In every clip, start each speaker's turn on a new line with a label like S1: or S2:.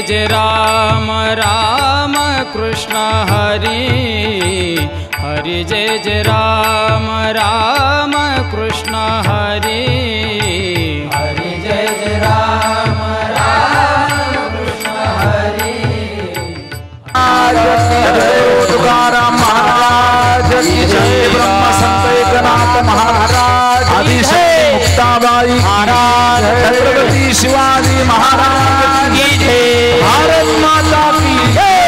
S1: जय राम राम कृष्ण हरि हरि जय जय राम राम कृष्ण हरि हरि जय जय राम राम कृष्ण हरि
S2: जय तुकाराम महाराज की जय। ब्रह्म संत एकनाथ महाराज आदिशक्ती मुक्ताबाई महाराज छत्रपती शिवाजी महाराज की जय। भारत माता की जय।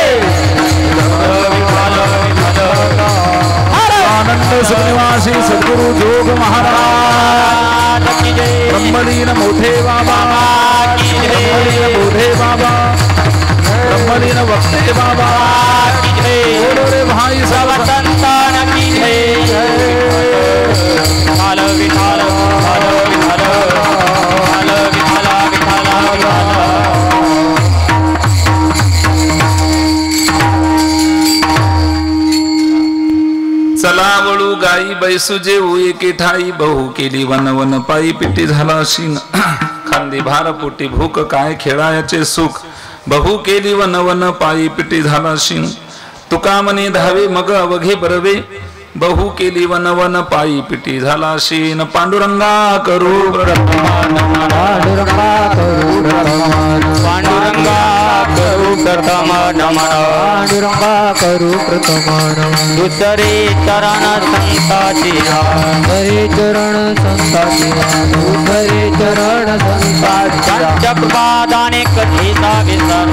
S2: आनंद श्रीनिवासी सद्गुरु जोग महाराज की जय। ब्रह्मलीन मोठे बाबा की जय। ब्रह्मलीन मोठे बाबा ब्रह्मलीन वक्ते बाबा की जय। बोलो रे भाई सब संतान की जय। विठाल विठाल विठाल विठाल विठाल विठाल विठाल।
S3: चला वळू गाई बैसू जेऊ एके ठाई बहु केली वन वन पायी पिटी झाला शीन खांदी भार पोटी भूक काय खेळायचे सुख बहु केली वन वन पायी पिटी झाला शीन तुका मनी धावे मग अवघे बरवे बहु केली वन वन पायी पिटी झाला शीन पांडुरंगा करू
S1: पांडुरंगा करू प्रथम नमन पांडुरंगा करू प्रथम नमन दुसरे चरण संताची दुसरे चरण संताची दुसरे चरण संताची पंचप्रपादाने कथेचा विस्तार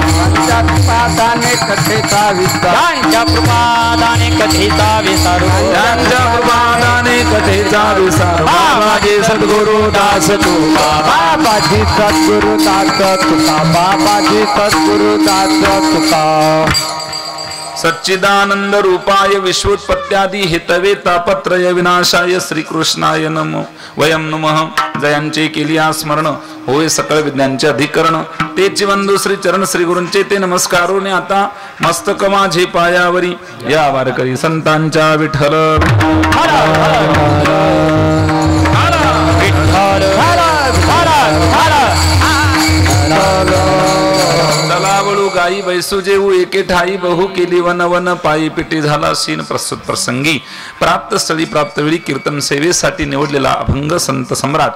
S1: पंचप्रपादाने कथेचा विस्तार पंचप्रपादाने कथेचा विस्तार
S3: पंचप्रपादाने कथेचा विस्तार बाबाजी सद्गुरु दास तुका
S1: बाबाजी सद्गुरु दास तुका बाबाजी सद्गुरु दास तुका
S3: सच्चिदानंद रूपाय विश्वोत्पत्त्यादि हेतवे तापत्रय विनाशाय श्रीकृष्णाय नमो वयम नमः जयांचे केली स्मरण होय सकळ विज्ञानचे अधिकरण तेची वंदू श्री चरण श्री गुरूंचे ते नमस्कारोने आता मस्तक माझे पायावरी या वारकरी संतांच्या विठ्ठल तलावळू गाई बैसू जेऊ एके ठाई बहु केली वन वन पायी पिटी झाला शीन प्रस्तुत प्रसंगी प्राप्त स्थळी प्राप्त वेळी कीर्तन सेवेसाठी निवडलेला अभंग संत सम्राट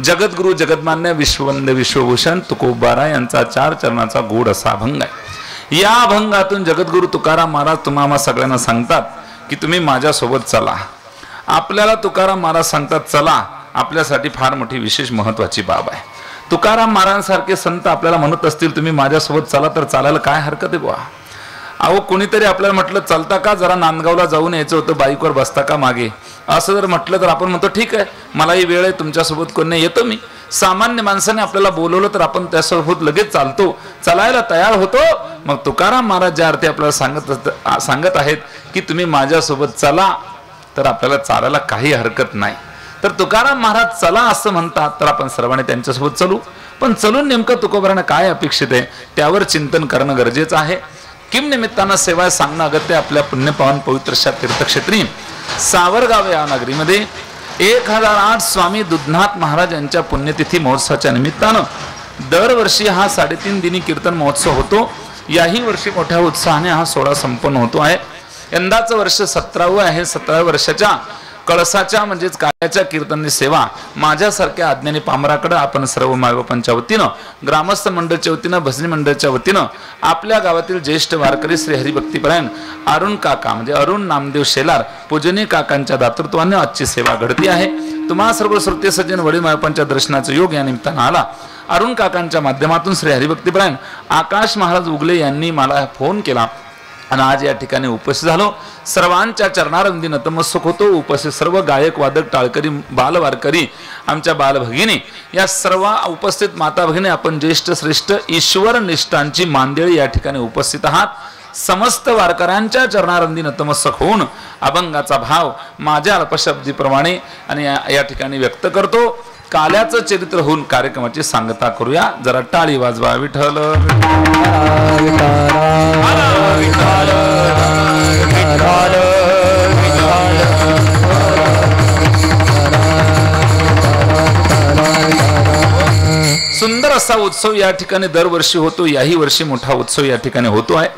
S3: जगद्गुरु जगतमान्य विश्ववंद विश्वभूषण तुकोबारा यांचा 4 चरणाचा गोड असा अभंग आहे। या अभंगातून जगद्गुरु तुकाराम महाराज तुम्हाला सगळ्यांना सांगतात की तुम्ही माझ्यासोबत चला। आपल्याला तुकाराम महाराज सांगतात चला, आपल्यासाठी फार मोठी विशेष महत्वाची बाब आहे। तुकाराम महाराजांसारखे संत आपल्याला म्हणत असतील तुम्ही माझ्यासोबत चला तर चालायला काय हरकत आहे बुवा। अहो कोणीतरी आपल्याला म्हटलं चालता का, जरा नांदगावला जाऊन यायचं होतं, बाईकवर बसता का मागे, असं जर म्हटलं तर आपण म्हणतो ठीक आहे मलाही वेळ आहे तुमच्यासोबत कोण नाही येतो मी। सामान्य माणसाने आपल्याला बोलवलं तर आपण त्यासोबत लगेच चालतो, चालायला तयार होतो। मग तुकाराम महाराज ज्या अर्थी आपल्याला सांगत आहेत की तुम्ही माझ्यासोबत चला तर आपल्याला चालायला काही हरकत नाही। तर तुकाराम महाराज चला असं म्हणतात तर आपण सर्वांनी त्यांच्यासोबत चलू। पण चलून नेमकं तुकोबारांना काय अपेक्षित आहे त्यावर चिंतन करणं गरजेचं आहे। किम निमित्तानं सेवा सांगणं अगत्य आपल्या पुण्यपावन पवित्रशा तीर्थक्षेत्री सावरगाव या नगरीमध्ये 1008 स्वामी दुधनाथ महाराज यांच्या पुण्यतिथी महोत्सवाच्या निमित्तानं दरवर्षी हा 3.5 दिनी कीर्तन महोत्सव होतो। याही वर्षी मोठ्या उत्साहाने हा सोहळा संपन्न होतो आहे। यंदाचं वर्ष 17वं आहे। 17व्या वर्षाच्या कळसाच्या म्हणजेच कायाच्या कीर्तनी सेवा माझ्यासारख्या अज्ञानी पामराकडे आपण सर्व मायबापांच्या वतीनं, ग्रामस्थ मंडळाच्या वतीनं, भजनी मंडळाच्या वतीनं आपल्या गावातील ज्येष्ठ वारकरी श्री हरिभक्तीपरायण अरुण काका म्हणजे अरुण नामदेव शेलार पूजनीय काकांच्या दातृत्वाने आजची सेवा घडती आहे। तुम्हा सर्व श्रोते सज्जन वडील मायबापांच्या दर्शनाचा योग या निमित्तानं आला। अरुण काकांच्या माध्यमातून श्री हरिभक्तीपरायण आकाश महाराज उगले यांनी मला फोन केला आणि आज या ठिकाणी उपस्थित झालो। सर्वांच्या चरणारविंदी नतमस्तक होतो। उपस्थित सर्व गायक वादक टाळकरी बालवारकरी आमच्या बालभगिनी या सर्व उपस्थित माता भगिनी आपण ज्येष्ठ श्रेष्ठ ईश्वर निष्ठांची मांदेळी या ठिकाणी उपस्थित आहात। समस्त वारकऱ्यांच्या चरणारविंदी नतमस्तक होऊन अभंगाचा भाव माझ्या अल्पशब्दीप्रमाणे आणि या ठिकाणी व्यक्त करतो। काल्याचं चरित्र होऊन कार्यक्रमाची सांगता करूया। जरा टाळी वाजवा। विठ्ठल सुंदर असा उत्सव या ठिकाणी दरवर्षी होतो. याही वर्षी मोठा उत्सव या ठिकाणी होतो आहे.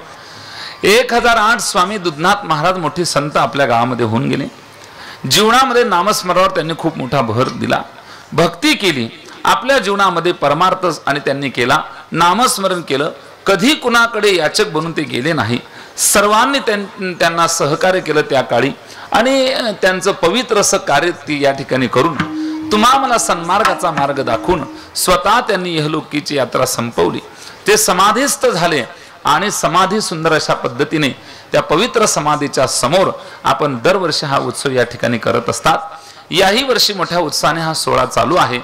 S3: 1008 स्वामी दुधनाथ महाराज मोठे संत आपल्या गावामध्ये होऊन गेले. जीवनामध्ये नामस्मरणावर त्यांनी खूप मोठा भर दिला, भक्ती केली, आपल्या जीवनामध्ये परमार्थ आणि त्यांनी केला. नामस्मरण केलं, कधी कुणाकडे याचक बनून ते गेले नाही. सर्वांनी त्यांना सहकार्य केलं त्या काळी आणि त्यांचं पवित्र असं कार्य ती या ठिकाणी करून तुम्हा मला सन्मार्गाचा मार्ग दाखवून स्वतः त्यांनी इहलोकीची यात्रा संपवली. ते समाधीस्थ झाले आणि समाधी सुंदर अशा पद्धतीने त्या पवित्र समाधीच्या समोर आपण दरवर्षी हा उत्सव या ठिकाणी करत असतात. याही वर्षी मोठ्या उत्साहाने हा सोहळा चालू आहे.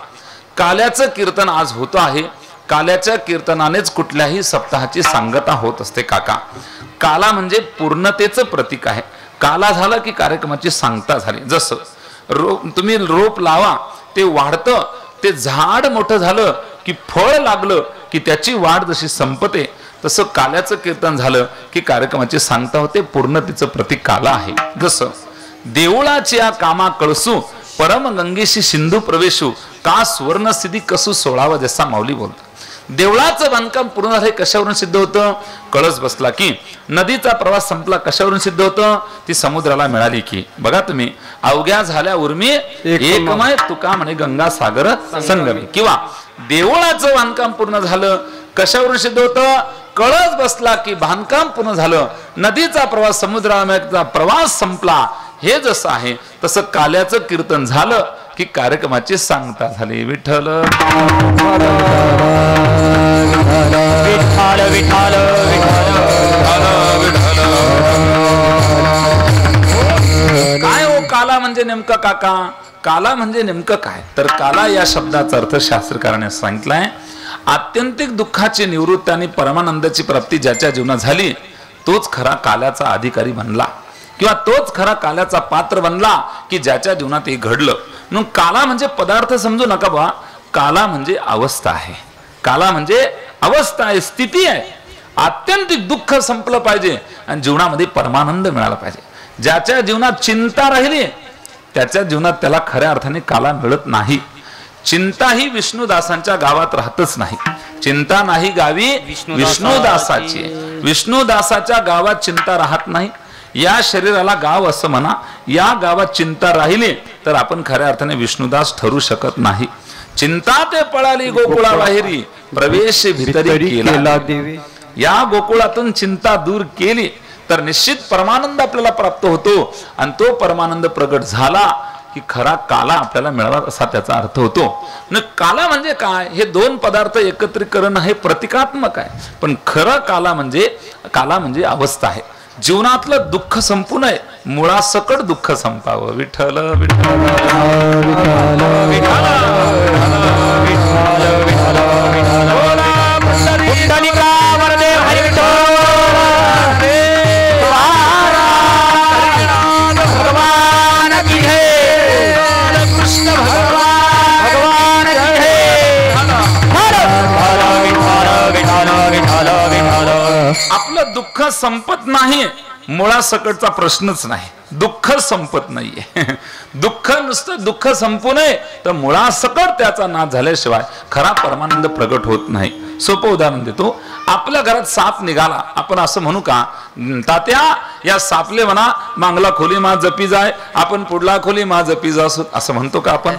S3: काल्याचं कीर्तन आज होतं आहे. काल्याच्या कीर्तनानेच कुठल्याही सप्ताहाची सांगता होत असते काका. काला म्हणजे पूर्णतेचं प्रतीक आहे. काला झाला की कार्यक्रमाची सांगता झाली. जसं तुम्ही रोप लावा, ते वाढतं, ते झाड मोठं झालं की फळ लागलं की त्याची वाढ जशी संपते, तसं काल्याचं कीर्तन झालं की कार्यक्रमाची सांगता होते. पूर्णतेचं प्रतीक काला आहे. जसं देवळाची या कामा कळसू परम गंगेशी सिंधू प्रवेशू का सुवर्ण सिद्धी कसू सोळावा, जसा माऊली बोलतो. देवळाचं बांधकाम पूर्ण झालं कशावरून सिद्ध होतं? कळस बसला की. नदीचा प्रवास संपला कशावरून सिद्ध होतं? ती समुद्राला मिळाली की. बघा तुम्ही, अवघ्या झाल्या उर्मी एकमय तुका म्हणे गंगा सागर संगमी. किंवा देवळाचं बांधकाम पूर्ण झालं कशावरून सिद्ध होतं? कळस बसला की बांधकाम पूर्ण झालं. नदीचा प्रवास समुद्राचा प्रवास संपला. हे जसं आहे तसं काल्याचं कीर्तन झालं की कार्यक्रमाची सांगता झाली. विठ्ठल
S1: विठ्ठल विठ्ठल
S3: काय हो काला म्हणजे नेमकं काका? काला म्हणजे नेमकं काय? तर काला या शब्दाचा अर्थ शास्त्रकाराने सांगितलाय, आत्यंतिक दुःखाची निवृत्ती आणि परमानंदाची प्राप्ती ज्याच्या जीवनात झाली तोच खरा काल्याचा अधिकारी बनला, किंवा तोच खरा काल्याचा पात्र बनला की ज्याच्या जीवनात हे घडलं. म्हणून काला म्हणजे पदार्थ समजू नका बा. काला म्हणजे अवस्था आहे. काला म्हणजे अवस्था आहे, स्थिती आहे. आत्यंतिक दुःख संपलं पाहिजे आणि जीवनामध्ये परमानंद मिळाला पाहिजे. ज्याच्या जीवनात चिंता राहिली त्याच्या जीवनात त्याला खऱ्या अर्थाने काला मिळत नाही. चिंता ही विष्णुदासांच्या गावात राहतच नाही. चिंता नाही गावी विष्णुदासाची. विष्णुदासाच्या गावात चिंता राहत नाही. या शरीराला गाव असं म्हणा. या गावात चिंता राहिली तर आपण खऱ्या अर्थाने विष्णुदास ठरू शकत नाही. चिंता ते पळाली गोकुळा बाहेरी प्रवेश भितरी केला देवी. या गोकुळातून चिंता दूर केली तर निश्चित परमानंद आपल्याला प्राप्त होतो आणि तो परमानंद प्रगट झाला की खरा काला आपल्याला मिळाला असा त्याचा अर्थ होतो. काला म्हणजे काय? हे दोन पदार्थ एकत्रीकरण हे प्रतिकात्मक आहे. पण खरं काला म्हणजे अवस्था आहे. जीवनातलं दुःख संपू नये, मुळासकट दुःख संपावं. विठ्ठल विठ्ठल आपलं दुःख संपत नाही, मुळासकटचा प्रश्नच नाही. दुःख संपत नाहीये. दुःख नुसतं दुःख संपू नये तर मुळासकट त्याचा नाश झाल्याशिवाय खरा परमानंद प्रगट होत नाही. सोपं उदाहरण देतो. आपल्या घरात साप निघाला, आपण असं म्हणू का, तात्या या सापले म्हणा मांगला खोली मा जपी जाय, आपण पुढला खोली मा जपी जा, असं म्हणतो का आपण?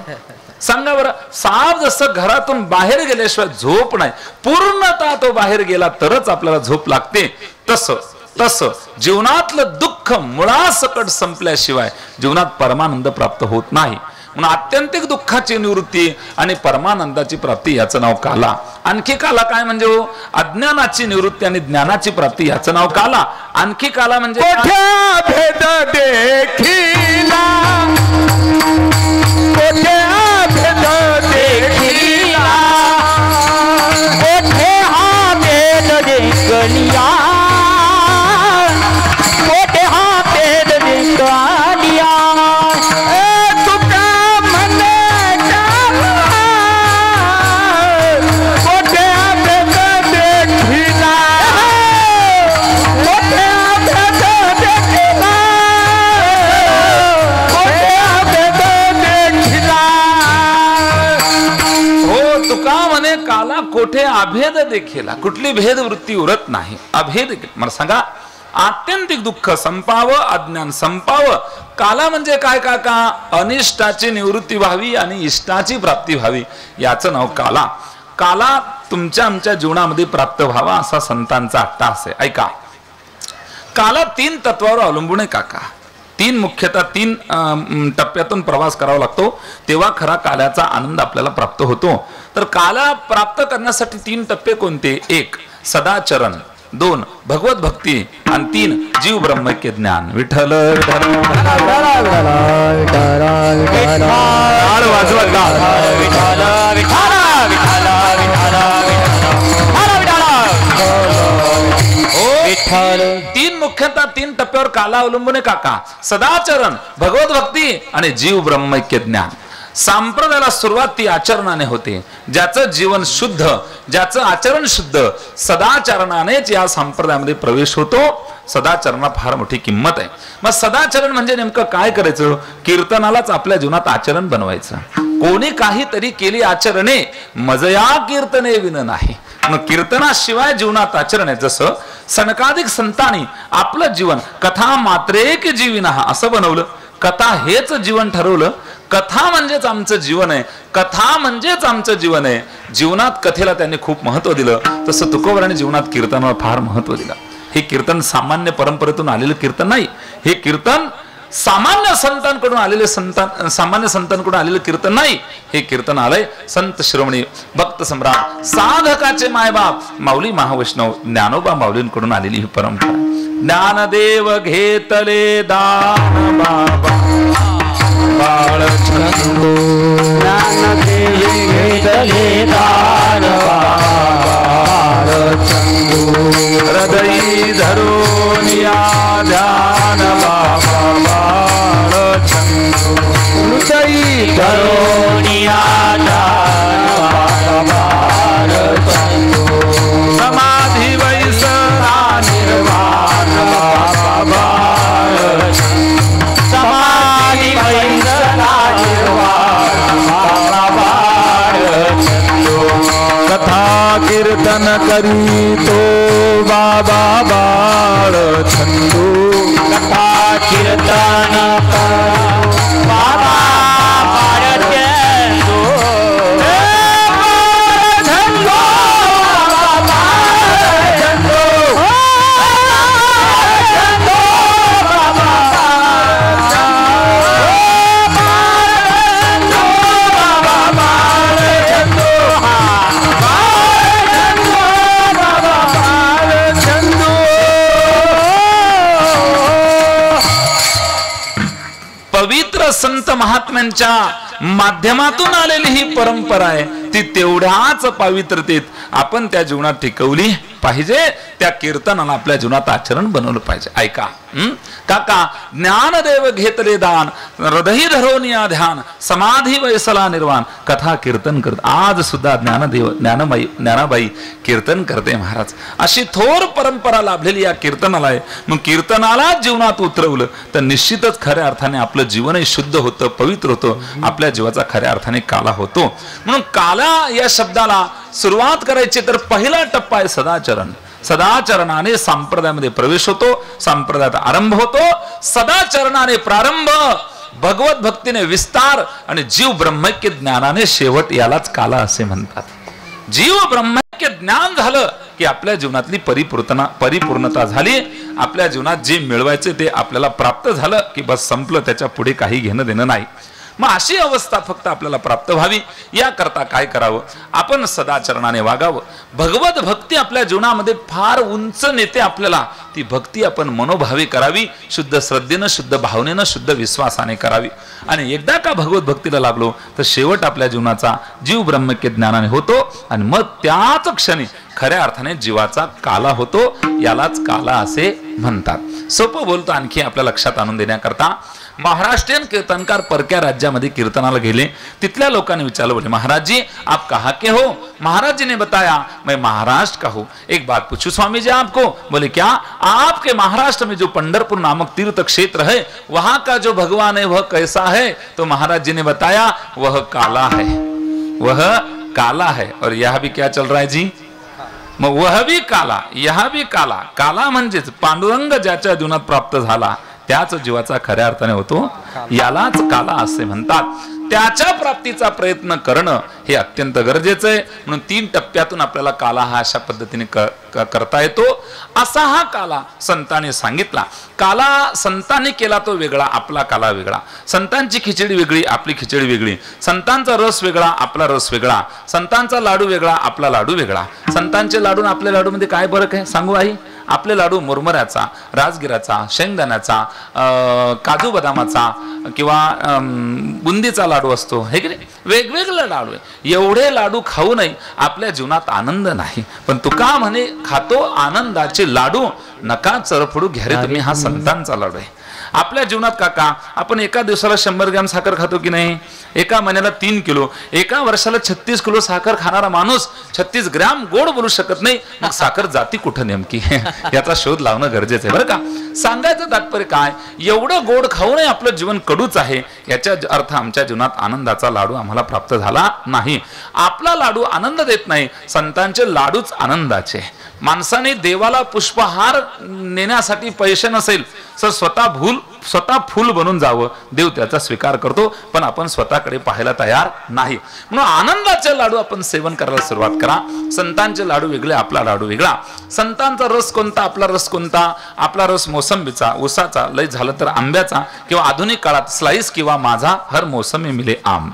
S3: सांगा बरं. साप जसं घरातून बाहेर गेल्याशिवाय झोप नाही, पूर्णतः तो बाहेर गेला तरच आपल्याला झोप लागते, तसं जीवनातलं दुःख मुळासकट संपल्याशिवाय जीवनात परमानंद प्राप्त होत नाही. म्हणून आत्यंतिक दुःखाची निवृत्ती आणि परमानंदाची प्राप्ती याचं नाव काला. आणखी काला काय म्हणजे हो? अज्ञानाची निवृत्ती आणि ज्ञानाची प्राप्ती याचं नाव काला. आणखी काला म्हणजे
S1: भेद देखिला, हा भेद देखलिया, हा भेद देखलिया.
S3: देखील कुठली भेद वृत्ती उरत नाही. अभेद मला सांगा, आत्यंतिक दुःख संपावं, अज्ञान संपावं. काला म्हणजे काय काका? अनिष्टाची निवृत्ती व्हावी आणि इष्टाची प्राप्ती व्हावी, याचं नाव काला. काला तुमच्या आमच्या जीवनामध्ये प्राप्त व्हावा असा संतांचा अट्टाहास आहे. ऐका, काला 3 तत्वावर अवलंबून आहे काका. 3 मुख्यतः 3 टप्प्यातून प्रवास करावा लागतो, तेव्हा खरा काल्याचा आनंद आपल्याला प्राप्त होतो. तर काला प्राप्त करण्यासाठी 3 टप्पे कोणते? 1 सदाचरण, 2 भगवत भक्ती आणि 3 जीव ब्रह्मैक्य ज्ञान. विठ्ठल तीन मुख्यतः 3 टप्प्यावर काला अवलंबून आहे काका. सदाचरण, भगवत भक्ती आणि जीव ब्रह्मैक्य ज्ञान. संप्रदायाला सुरुवात ती आचरणाने होते. ज्याचं जीवन शुद्ध, ज्याचं आचरण शुद्ध, सदाचरणानेच या संप्रदायामध्ये प्रवेश होतो. सदाचरणाला फार मोठी किंमत आहे. मग सदाचरण म्हणजे नेमकं काय करायचं? कीर्तनालाच आपल्या जीवनात आचरण बनवायचं. कोणी काहीतरी केली आचरणे, मजया कीर्तने विन नाही. मग कीर्तनाशिवाय जीवनात आचरण आहे. जसं सनकादिक संतांनी आपलं जीवन कथा मात्रेक जीविना असं बनवलं. कथा हेच जीवन ठरवलं. कथा म्हणजेच आमचं जीवन आहे, कथा म्हणजेच आमचं जीवन आहे. जीवनात कथेला त्यांनी खूप महत्व दिलं. तसं तुकोबराने जीवनात कीर्तनाला फार महत्व दिलं. हे कीर्तन सामान्य परंपरेतून आलेलं कीर्तन नाही. हे कीर्तन सामान्य संतांकडून आलेले सामान्य संतांकडून आलेलं कीर्तन नाही. हे कीर्तन आलंय संत शिरोमणी भक्त सम्राट साधकाचे मायबाप माऊली महावैष्णव ज्ञानोबा माऊलींकडून आलेली ही परंपरा. ज्ञानदेव घेतले दान बाबा बाळचंदू,
S1: ज्ञानदेव घेतले दान बाळचंदू,
S3: हृदयी धरून या ध्यान बाबा बाळचंदू,
S1: हृदयी धरून या ध्यान बाबा बाळचंदू,
S3: समाधी वैसला निर्वाण बाबा बाळचंदू,
S1: समाधी वैसला निर्वाण बाबा बाळचंदू,
S2: कथा कीर्तन करी तो बाबा बाळचंदू,
S1: कथा कीर्तन बाबा बाळचंदू, बाळचंदू, बाळचंदू, बाळचंदू, बाबा बाळचंदू, बाबा बाळचंदू, बाळचंदू, बाबा बाळचंदू.
S3: पवित्र संत महात्म्यांच्या माध्यमातून आलेली ही परंपरा आहे. ती तेवढ्याच पवित्रतेत आपण त्या जीवनात टिकवली पाहिजे. त्या कीर्तनाला आपल्या जीवनात आचरण बनवलं पाहिजे. ऐका काका, ज्ञानदेव घेतले दान, हृदयी धरून या ध्यान, समाधी वैसला निर्वाण. कथा कीर्तन करत आज सुद्धा ज्ञानदेव ज्ञानाबाई कीर्तन करते महाराज. अशी थोर परंपरा लाभलेली या कीर्तनाला आहे. मग कीर्तनाला जीवनात उतरवलं तर निश्चितच खऱ्या अर्थाने आपलं जीवनही शुद्ध होतं, पवित्र होतं. आपल्या जीवाचा खऱ्या अर्थाने काला होतो. म्हणून काला या शब्दाला सुरुवात करायची तर पहिला टप्पा आहे सदाचरण. सदाचरणाने संप्रदायामध्ये प्रवेश होतो, संप्रदायात आरंभ होतो. सदाचरणाने प्रारंभ, भगवत भक्तीने विस्तार आणि जीव ब्रह्मैक्य ज्ञानाने शेवट. यालाच काला असे म्हणतात. जीव ब्रह्मैक्य ज्ञान झालं की आपल्या जीवनातली परिपूर्णता झाली. आपल्या जीवनात जे मिळवायचे ते आपल्याला प्राप्त झालं की बस संपलं. त्याच्या पुढे काही घेणं देणं नाही. मग अशी अवस्था फक्त आपल्याला प्राप्त व्हावी याकरता काय करावं? आपण सदाचरणाने वागावं. भगवत भक्ती आपल्या जीवनामध्ये फार उंच नेते. आपल्याला ती भक्ती आपण मनोभावे करावी, शुद्ध श्रद्धेनं, शुद्ध भावनेनं, शुद्ध विश्वासाने करावी. आणि एकदा का भगवत भक्तीला लागलो तर शेवट आपल्या जीवनाचा जीव ब्रह्मैक्य ज्ञानाने होतो. आणि मग त्याच क्षणी खऱ्या अर्थाने जीवाचा काला होतो. यालाच काला असे म्हणतात. सोपं बोलतो आणखी आपल्या लक्षात आणून देण्याकरता, महाराष्ट्रीयन कीर्तनकार परक्या राज्यामध्ये कीर्तनाला गेले. तिथल्या लोकांनी विचारलं, बोले महाराज जी आप कहाँ के हो? महाराज जी ने बताया मैं महाराष्ट्र का हूँ. एक बात पूछूं स्वामी जी आपको? बोले क्या? आपके महाराष्ट्र में जो पंढरपुर नामक तीर्थ क्षेत्र है वहां का जो भगवान है वह कैसा है? तो महाराज जी ने बताया वह काला है, वह काला है. और यह भी क्या चल रहा है जी? मग वहबी काला यहाबी काला, काला म्हणजेच पांडुरंग ज्याच्या जीवनात प्राप्त झाला त्याच जीवाचा खऱ्या अर्थाने होतो, यालाच काला असे म्हणतात. त्याच्या प्राप्तीचा प्रयत्न करणं हे अत्यंत गरजेचं आहे. म्हणून 3 टप्प्यातून आपल्याला काला हा अशा पद्धतीने करता येतो. असा हा काला संतांनी सांगितला. काला संतांनी केला तो वेगळा, आपला काला वेगळा. संतांची खिचडी वेगळी, आपली खिचडी वेगळी. संतांचा रस वेगळा, आपला रस वेगळा. संतांचा लाडू वेगळा, आपला लाडू वेगळा. संतांचे लाडू आणि आपल्या लाडू मध्ये काय फरक आहे सांगू आई? आपले लाडू मुरमुऱ्याचा, राजगिराचा, शेंगदाण्याचा, काजू बदामाचा किंवा बुंदीचा लाडू असतो, हे की नाही? वेगवेगळे लाडू आहे. एवढे लाडू खाऊ नये, आपल्या जीवनात आनंद नाही. पण तुका म्हणे खातो आनंदाचे लाडू, नका चरफडू घ्या रे तुम्ही, हा संतांचा लाडू आहे. आपल्या जीवनात काका आपण एका दिवसाला 100 ग्रॅम साखर खातो की नाही? एका महिन्याला 3 किलो, एका वर्षाला 36 किलो साखर खाणारा माणूस 36 ग्रॅम गोड बोलू शकत नाही. मग साखर जाती कुठं नेमकी याचा शोध लावणं गरजेचं आहे बरं का. सांगायचं तात्पर्य काय, एवढं गोड खाऊ नये, आपलं जीवन कडूच आहे. याचा अर्थ आमच्या जीवनात आनंदाचा लाडू आम्हाला प्राप्त झाला नाही. आपला लाडू आनंद देत नाही, संतांचे लाडूच आनंदाचे. माणसाने देवाला पुष्पहार नेण्यासाठी पैसे नसेल तर स्वतः फूल बनून जावं, देव त्याचा स्वीकार करतो. पण आपण स्वतःकडे पाहायला तयार नाही. म्हणून आनंदाचे लाडू आपण सेवन करायला सुरुवात करा. संतांचे लाडू वेगळे, आपला लाडू वेगळा. संतांचा रस कोणता, आपला रस कोणता? आपला रस मोसंबीचा, उसाचा, लय झालं तर आंब्याचा, किंवा आधुनिक काळात स्लाइस किंवा माझा हर मोसमी मिले आम.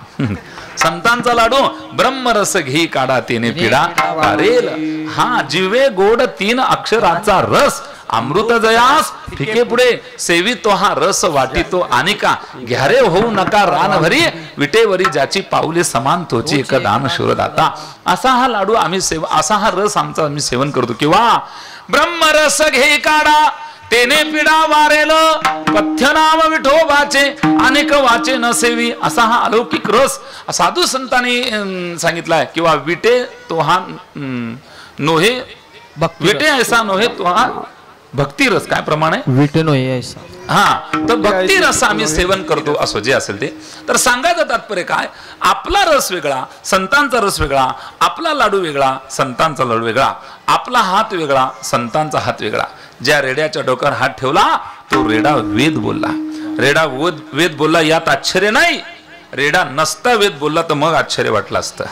S3: संतांचा लाडू ब्रह्मरस घी काढा तेने पिढा तारेल. हा जिवे गोड 3 अक्षराचा रस, अमृत जयास फिके पुढे सेवी तो हा रस वाटी तो अनिका. घ्यारे होऊ नका रान भरी, विटेवरी ज्याची पाऊले समान तोची एक दान शूरदाता. असा हा लाडू आम्ही असा हा रस आमचा आम्ही सेवन करतो. किंवा ब्रह्मरस घे काढा तेने पिढा वारेल, पथ्य नाम विठोबाचे अनेक वाचे न सेवी. असा हा अलौकिक रस साधू संतांनी सांगितलाय. किंवा विटे तो हा नोहे विटे ऐसा नोहे तो हा भक्ती रस. काय प्रमाण आहे?
S1: विटे नोहे ऐसा.
S3: हा, तर भक्ती रस आम्ही सेवन करतो. असो जे असेल ते. तर सांगायचं तात्पर्य काय, आपला रस वेगळा, संतांचा रस वेगळा. आपला लाडू वेगळा, संतांचा लाडू वेगळा. आपला हात वेगळा, संतांचा हात वेगळा. ज्या रेड्याच्या डोक्यावर हात ठेवला तो रेडा वेद बोलला. रेडा वेद बोलला यात आश्चर्य नाही. रेडा नसता वेद बोलला तर मग आश्चर्य वाटलं असतं.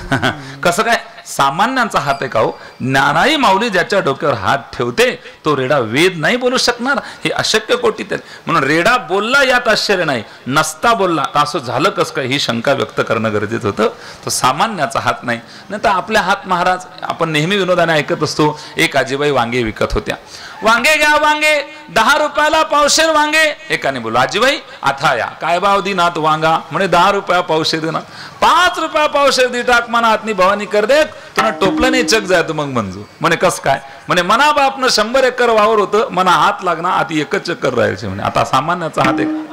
S3: कसं काय? सामान्यांचा हात आहे का हो? ज्ञानाई माऊली ज्याच्या डोक्यावर हात ठेवते तो रेडा वेद नाही बोलू शकणार, हे अशक्य कोटीत आहे. म्हणून रेडा बोलला यात आश्चर्य नाही, नसता बोलला असं झालं कसं काय ही शंका व्यक्त करणं गरजेचं होतं. तो सामान्याचा हात नाही. नाही तर आपल्या हात महाराज आपण नेहमी विनोदाने ऐकत असतो. एक आजीबाई वांगे विकत होत्या. वांगे घ्या वांगे, 10 रुपयाला पावशेर वांगे. एकाने बोललो आजीबाई आता या काय भाव दिनात वांगा? म्हणे 10 रुपया पावशेर देणार. 5 रुपया पावशेर दी टाक मना आतनी भवानी कर दे तुला टोपलं नाही चक जाय. मग मंजू म्हणे कस काय? म्हणे मना बापनं 100 एकर वावर होतं, मना हात लागणार आधी 1 चक्कर राहायचे. म्हणे आता सामान्याचा हात आहे,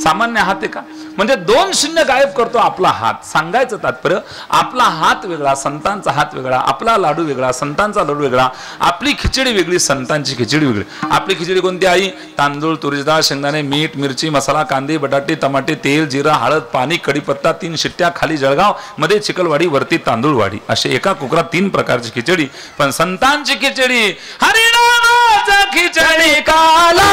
S3: सामान्य हात आहे का? म्हणजे 2 शून्य गायब करतो आपला हात. सांगायचं तात्पर्य आपला हात वेगळा, संतांचा हात वेगळा. आपला लाडू वेगळा, संतांचा लाडू वेगळा. आपली खिचडी वेगळी, संतांची खिचडी वेगळी. आपली खिचडी कोणती आई? तांदूळ, तुरीची डाळ, शेंगदाणे, मीठ, मिरची, मसाला, कांदे, बटाटे, टमाटे, तेल, जिरा, हळद, पाणी, कढीपत्ता, 3 शिट्ट्या, खाली जळगाव, मध्ये चिकलवाडी, वरती तांदूळवाडी. असे एका कुकरात 3 प्रकारची खिचडी. पण संतांची खिचडी हरिनामाचा खिचडी काला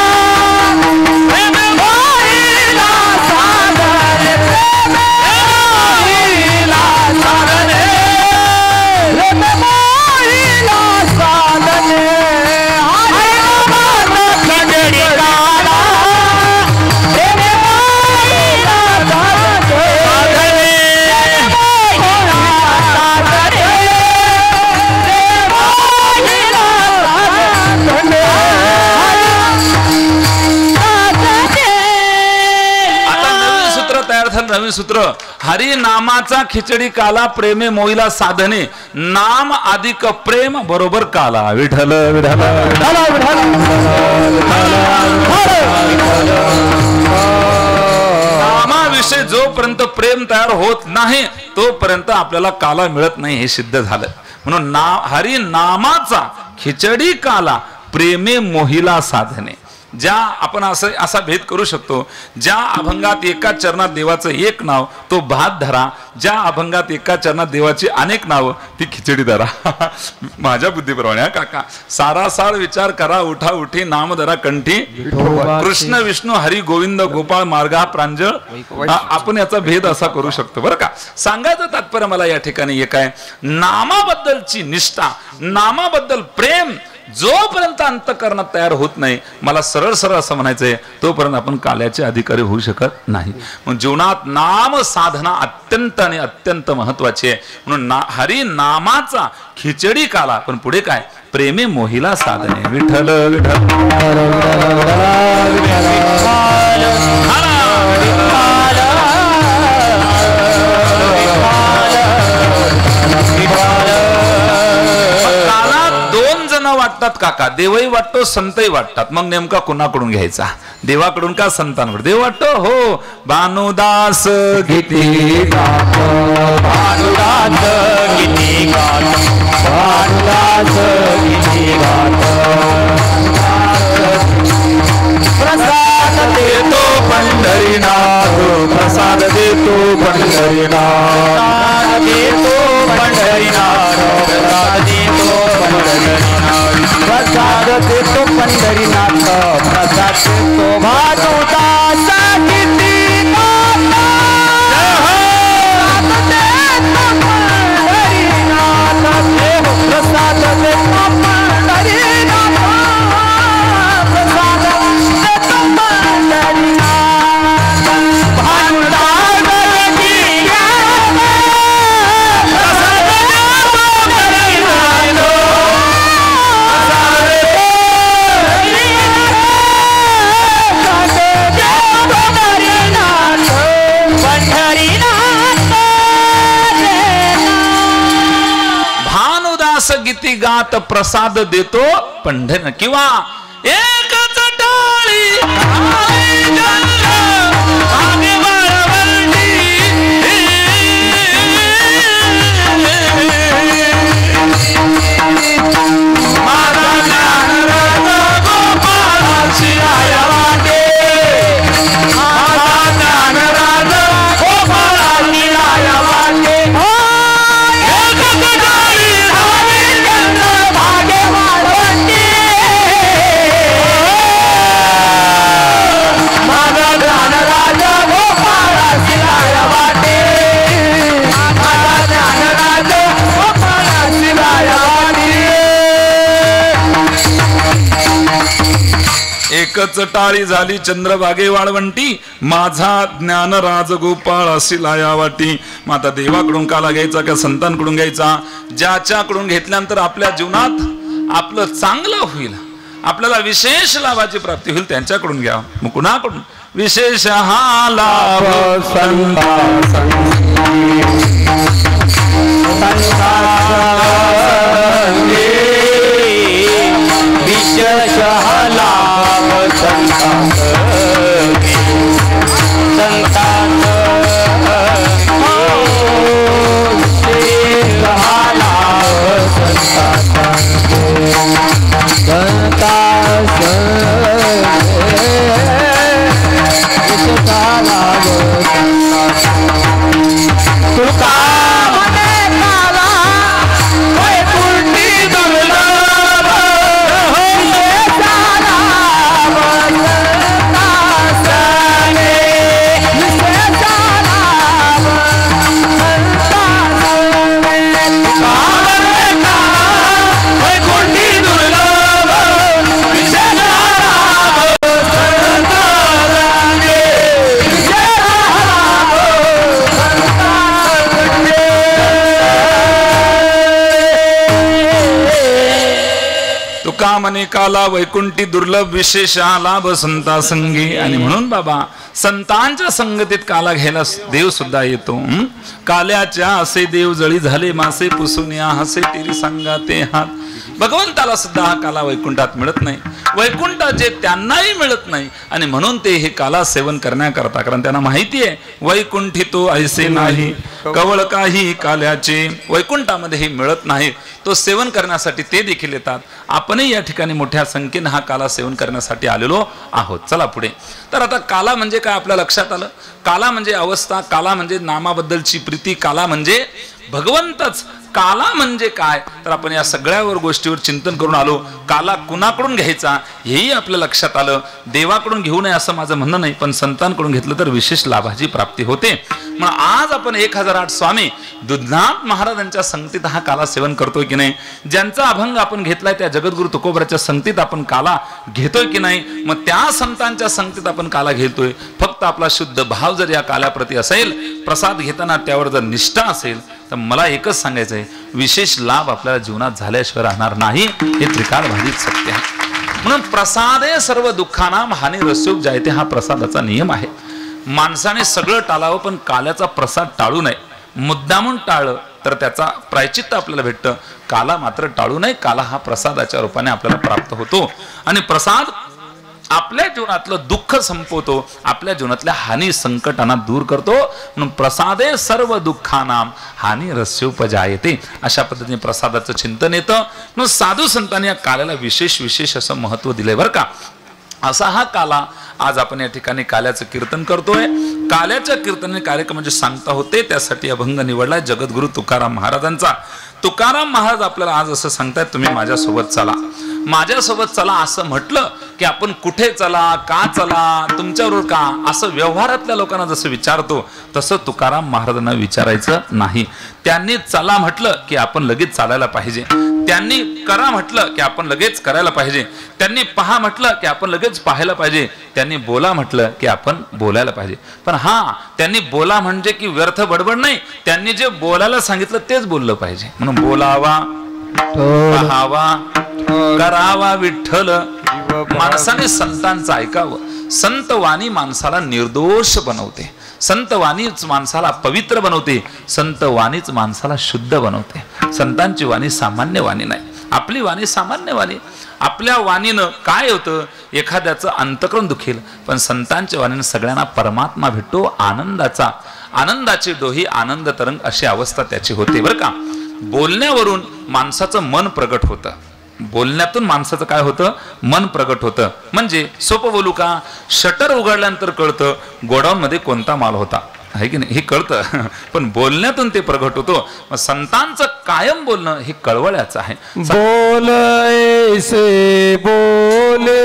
S3: नवीन सूत्र. हरी नामाचा खिचडी काला, प्रेमे मोहिला साधने. नाम अधिक प्रेम बरोबर काला. विठ्ठल विठ्ठल नामाविषयी जोपर्यंत प्रेम तयार होत नाही तोपर्यंत आपल्याला काला मिळत नाही, हे सिद्ध झालं. म्हणून हरी नामाचा खिचडी काला, प्रेमे मोहिला साधने. ज्या आपण असा भेद करू शकतो, ज्या अभंगात एका चरणात देवाचं एक नाव तो भात धरा, ज्या अभंगात एका चरणात देवाची अनेक नावं ती खिचडी धरा. माझ्या बुद्धीप्रमाणे काका सारासार विचार करा, उठा उठी नाम धरा कंठी, कृष्ण विष्णू हरी गोविंद गोपाळ मार्गा प्रांजळ. आपण याचा भेद असा करू शकतो बरं का. सांगायचं तात्पर्य मला या ठिकाणी एक आहे, नामाबद्दलची निष्ठा, नामाबद्दल प्रेम जोपर्यंत अंतःकरणात तयार होत नाही, मला सरळ सरळ असं म्हणायचंय, तोपर्यंत आपण काल्याचे अधिकारी होऊ शकत नाही. मग जीवनात नाम साधना अत्यंत आणि अत्यंत महत्वाची आहे. म्हणून हरी नामाचा खिचडी काला, पण पुढे काय, प्रेमे मोहिला साधने. विठ्ठल वाटतात काका, देवही वाटतो संतही वाटतात. मग नेमका कुणाकडून घ्यायचा, देवाकडून का संतांकडून? देव वाटतो हो भानुदास किती गात, भानुदास किती गात, भानुदास किती गात, प्रसाद देतो पंढरीनाथ, प्रसाद देतो पंढरीनाथ, देतो पंढरीनाथ, प्रसाद देतो पंढरीनाथ, प्रसाद देतो पंढरीनाथ, प्रसाद देतो भानुदास किती गात, प्रसाद देतो पंढरीनाथ, प्रसाद देतो पंढरीनाथ, भानुदास किती गात, प्रसाद देतो पंढरीनाथ, गीती गात प्रसाद देतो पंढर. किंवा एकच टाळी एकच टाळी झाली चंद्रभागे वाळवंटी, माझा ज्ञान राजगोपाळ अशी लाया वाटी. मग आता देवाकडून काला घ्यायचा का संतांकडून घ्यायचा? ज्याच्याकडून घेतल्यानंतर आपल्या जीवनात आपलं चांगलं होईल, आपल्याला विशेष लाभाची प्राप्ती होईल, त्यांच्याकडून घ्या. मग कुणाकडून? विशेष हा लाभ विशेष हा लाभ संतांत संतांत विशेष हा लाभ तुका मने काला वैकुंठी दुर्लभ विशेष लाभ संता संगी. आणि म्हणून बाबा संतांच्या संगतीत काला घ्यायला देव सुद्धा येतो. काल्याच्या असे देव जळी झाले मासे पुसून या हसे टिरी सांगा ते हात. भगवंताला सुद्धा हा काला वैकुंठात मिळत नाही, वैकुंठात जे त्यांनाही मिळत नाही, आणि म्हणून ते हे काला सेवन करण्याकरता, कारण त्यांना माहिती आहे वैकुंठी तो ऐसे नाही कवळ काही काल्याचे, वैकुंठामध्ये हे मिळत नाही, तो सेवन करण्यासाठी ते देखील येतात. आपणही या ठिकाणी मोठ्या संख्येने हा काला सेवन करण्यासाठी आलेलो आहोत. चला पुढे. तर आता काला म्हणजे काय आपल्या लक्षात आलं. काला म्हणजे अवस्था, काला म्हणजे नामाबद्दलची प्रीती, काला म्हणजे भगवंतच. काला म्हणजे काय, तर आपण या सगळ्यावर गोष्टीवर चिंतन करून आलो. काला कुणाकडून घ्यायचा हेही आपल्या लक्षात आलं. देवाकडून घेऊ नये असं माझं म्हणणं नाही, पण संतांकडून घेतलं तर विशेष लाभाची प्राप्ती होते. मग आज आपण 1008 स्वामी दुधनाथ महाराजांच्या संगतीत हा काला सेवन करतोय की नाही, ज्यांचा अभंग आपण घेतलाय त्या जगद्गुरु तुकोबराच्या संगतीत आपण काला घेतोय की नाही, मग त्या संतांच्या संगतीत आपण काला घेतोय. फक्त आपला शुद्ध भाव जर या काल्याप्रती असेल, प्रसाद घेताना त्यावर जर निष्ठा असेल, तर मला एकच सांगायचं आहे, विशेष लाभ आपल्याला जीवनात झाल्याशिवाय राहणार नाही. हे त्रिकालबाधित सत्य आहे. म्हणून प्रसादे सर्व दुःखाना हानी रस्योग जायते हा प्रसादाचा नियम आहे. माणसाने सगळं टाळावं, पण काल्याचा प्रसाद टाळू नये. मुद्दामून टाळलं तर त्याचा प्रायचित्त आपल्याला भेटतं. काला मात्र टाळू नये. काला हा प्रसादाच्या रूपाने आपल्याला प्राप्त होतो, आणि प्रसाद आपल्या जीवनातलं दुःख संपवतो, आपल्या जीवनातल्या हानी संकटांना दूर करतो. म्हणून प्रसादे सर्व दुःखानाम हानी रस्योपजायते, अशा पद्धतीने प्रसादाचं चिंतन येतं. म्हणून साधू संतांनी या काल्याला विशेष असं महत्व दिलंय बरं का. असा हा काला आज आपण या ठिकाणी काल्याचं कीर्तन करतोय. काल्याच्या कीर्तनाने कार्यक्रम म्हणजे सांगता होते, त्यासाठी अभंग निवडलाय जगद्गुरु तुकाराम महाराजांचा. तुकाराम महाराज आपल्याला आज असं सांगतायत, तुम्ही माझ्यासोबत चला. माझ्यासोबत चला असं म्हटलं की आपण कुठे चला, का चला, तुमच्याबरोबर का, असं व्यवहारातल्या लोकांना जसं विचारतो तसं तुकाराम महाराजांना विचारायचं नाही. त्यांनी चला म्हटलं की आपण लगेच चालायला पाहिजे. त्यांनी करा म्हटलं की आपण लगेच करायला पाहिजे. त्यांनी पहा म्हटलं की आपण लगेच पाहायला पाहिजे. त्यांनी बोला म्हटलं की आपण बोलायला पाहिजे. पण त्यांनी बोला म्हणजे की व्यर्थ बडबड नाही, त्यांनी जे बोलायला सांगितलं तेच बोललं पाहिजे. म्हणून बोलावा, पहावा, करावा विठ्ठल. माणसाने संतांचं ऐकावं. संतवाणी माणसाला निर्दोष बनवते, संतवाणीच माणसाला पवित्र बनवते, संतवाणीच माणसाला शुद्ध बनवते. संतांची वाणी सामान्य वाणी नाही, आपली वाणी सामान्य वाणी. आपल्या वाणीनं काय होतं, एखाद्याचं अंतःकरण दुखेल, पण संतांच्या वाणीनं सगळ्यांना परमात्मा भेटतो. आनंदाची डोही आनंद तरंग अशी अवस्था त्याची होते बरं का. बोलण्यावरून माणसाचं मन प्रगट होतं. बोलण्यातून माणसाचं काय होतं, मन प्रगट होतं. म्हणजे सोपं बोलू का, शटर उघडल्यानंतर कळतं गोडाऊन मध्ये कोणता माल होता, आहे की नाही, हे कळतं. पण बोलण्यातून ते प्रगट होतो. मग संतांचं कायम बोलणं हे कळवळ्याचं आहे.
S1: बोल ऐसे बोले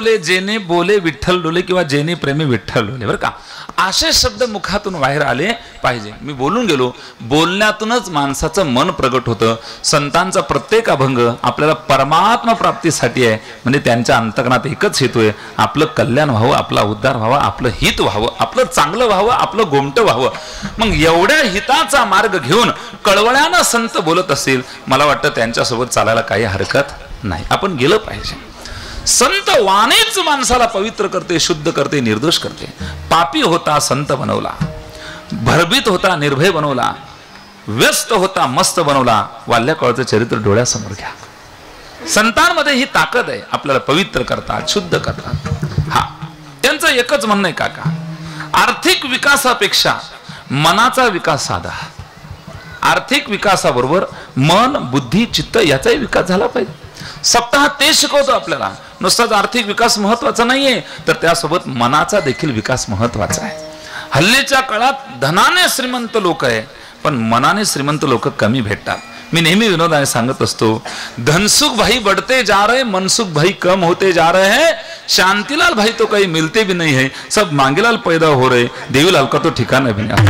S3: बोले जेने बोले विठ्ठल डोले किंवा जेने प्रेमी विठ्ठल डोले, बरं का. असे शब्द मुखातून बाहेर आले पाहिजे. मी बोलून गेलो, बोलण्यातूनच माणसाचं मन प्रगट होतं. संतांचा प्रत्येक अभंग आपल्याला परमात्मा प्राप्तीसाठी आहे. म्हणजे त्यांच्या अंतकरणात एकच हेतू आहे, आपलं कल्याण व्हावं, आपला उद्धार व्हावा, आपलं हित व्हावं, आपलं चांगलं व्हावं, आपलं गोमटं व्हावं. मग एवढ्या हिताचा मार्ग घेऊन कळवळ्यानं संत बोलत असेल, मला वाटतं त्यांच्यासोबत चालायला काही हरकत नाही. आपण गेलं पाहिजे. संत वाणीच माणसाला पवित्र करते, शुद्ध करते, निर्दोष करते. पापी होता संत बनवला, भरभीत होता निर्भय बनवला, व्यस्त होता मस्त बनवला. वाल्याकाळचं चरित्र डोळ्यासमोर घ्या. संतांमध्ये ही ताकद आहे, आपल्याला पवित्र करतात, शुद्ध करतात. हा, त्यांचं एकच म्हणणं आहे काका, आर्थिक विकासापेक्षा मनाचा विकास साधा. आर्थिक विकासाबरोबर मन, बुद्धी, चित्त याचाही विकास झाला पाहिजे. सप्ताह ते शिकवतो आपल्याला. नुसताच आर्थिक विकास महत्वाचा नाहीये, तर त्यासोबत मनाचा देखील विकास महत्वाचा आहे. हल्लीच्या काळात धनाने श्रीमंत लोक आहे, पण मनाने श्रीमंत लोक कमी भेटतात. मी नेहमी विनोदाने सांगत असतो, धनसुख भाई बढ़ते जा रहे, मनसुख भाई कम होते जा रहे हैं. शांतिलाल भाई तो काही मिलते भी नहीं है, सब मांगेलाल पैदा हो रहे, देवीलाल का तो ठिकाणा भी नाही.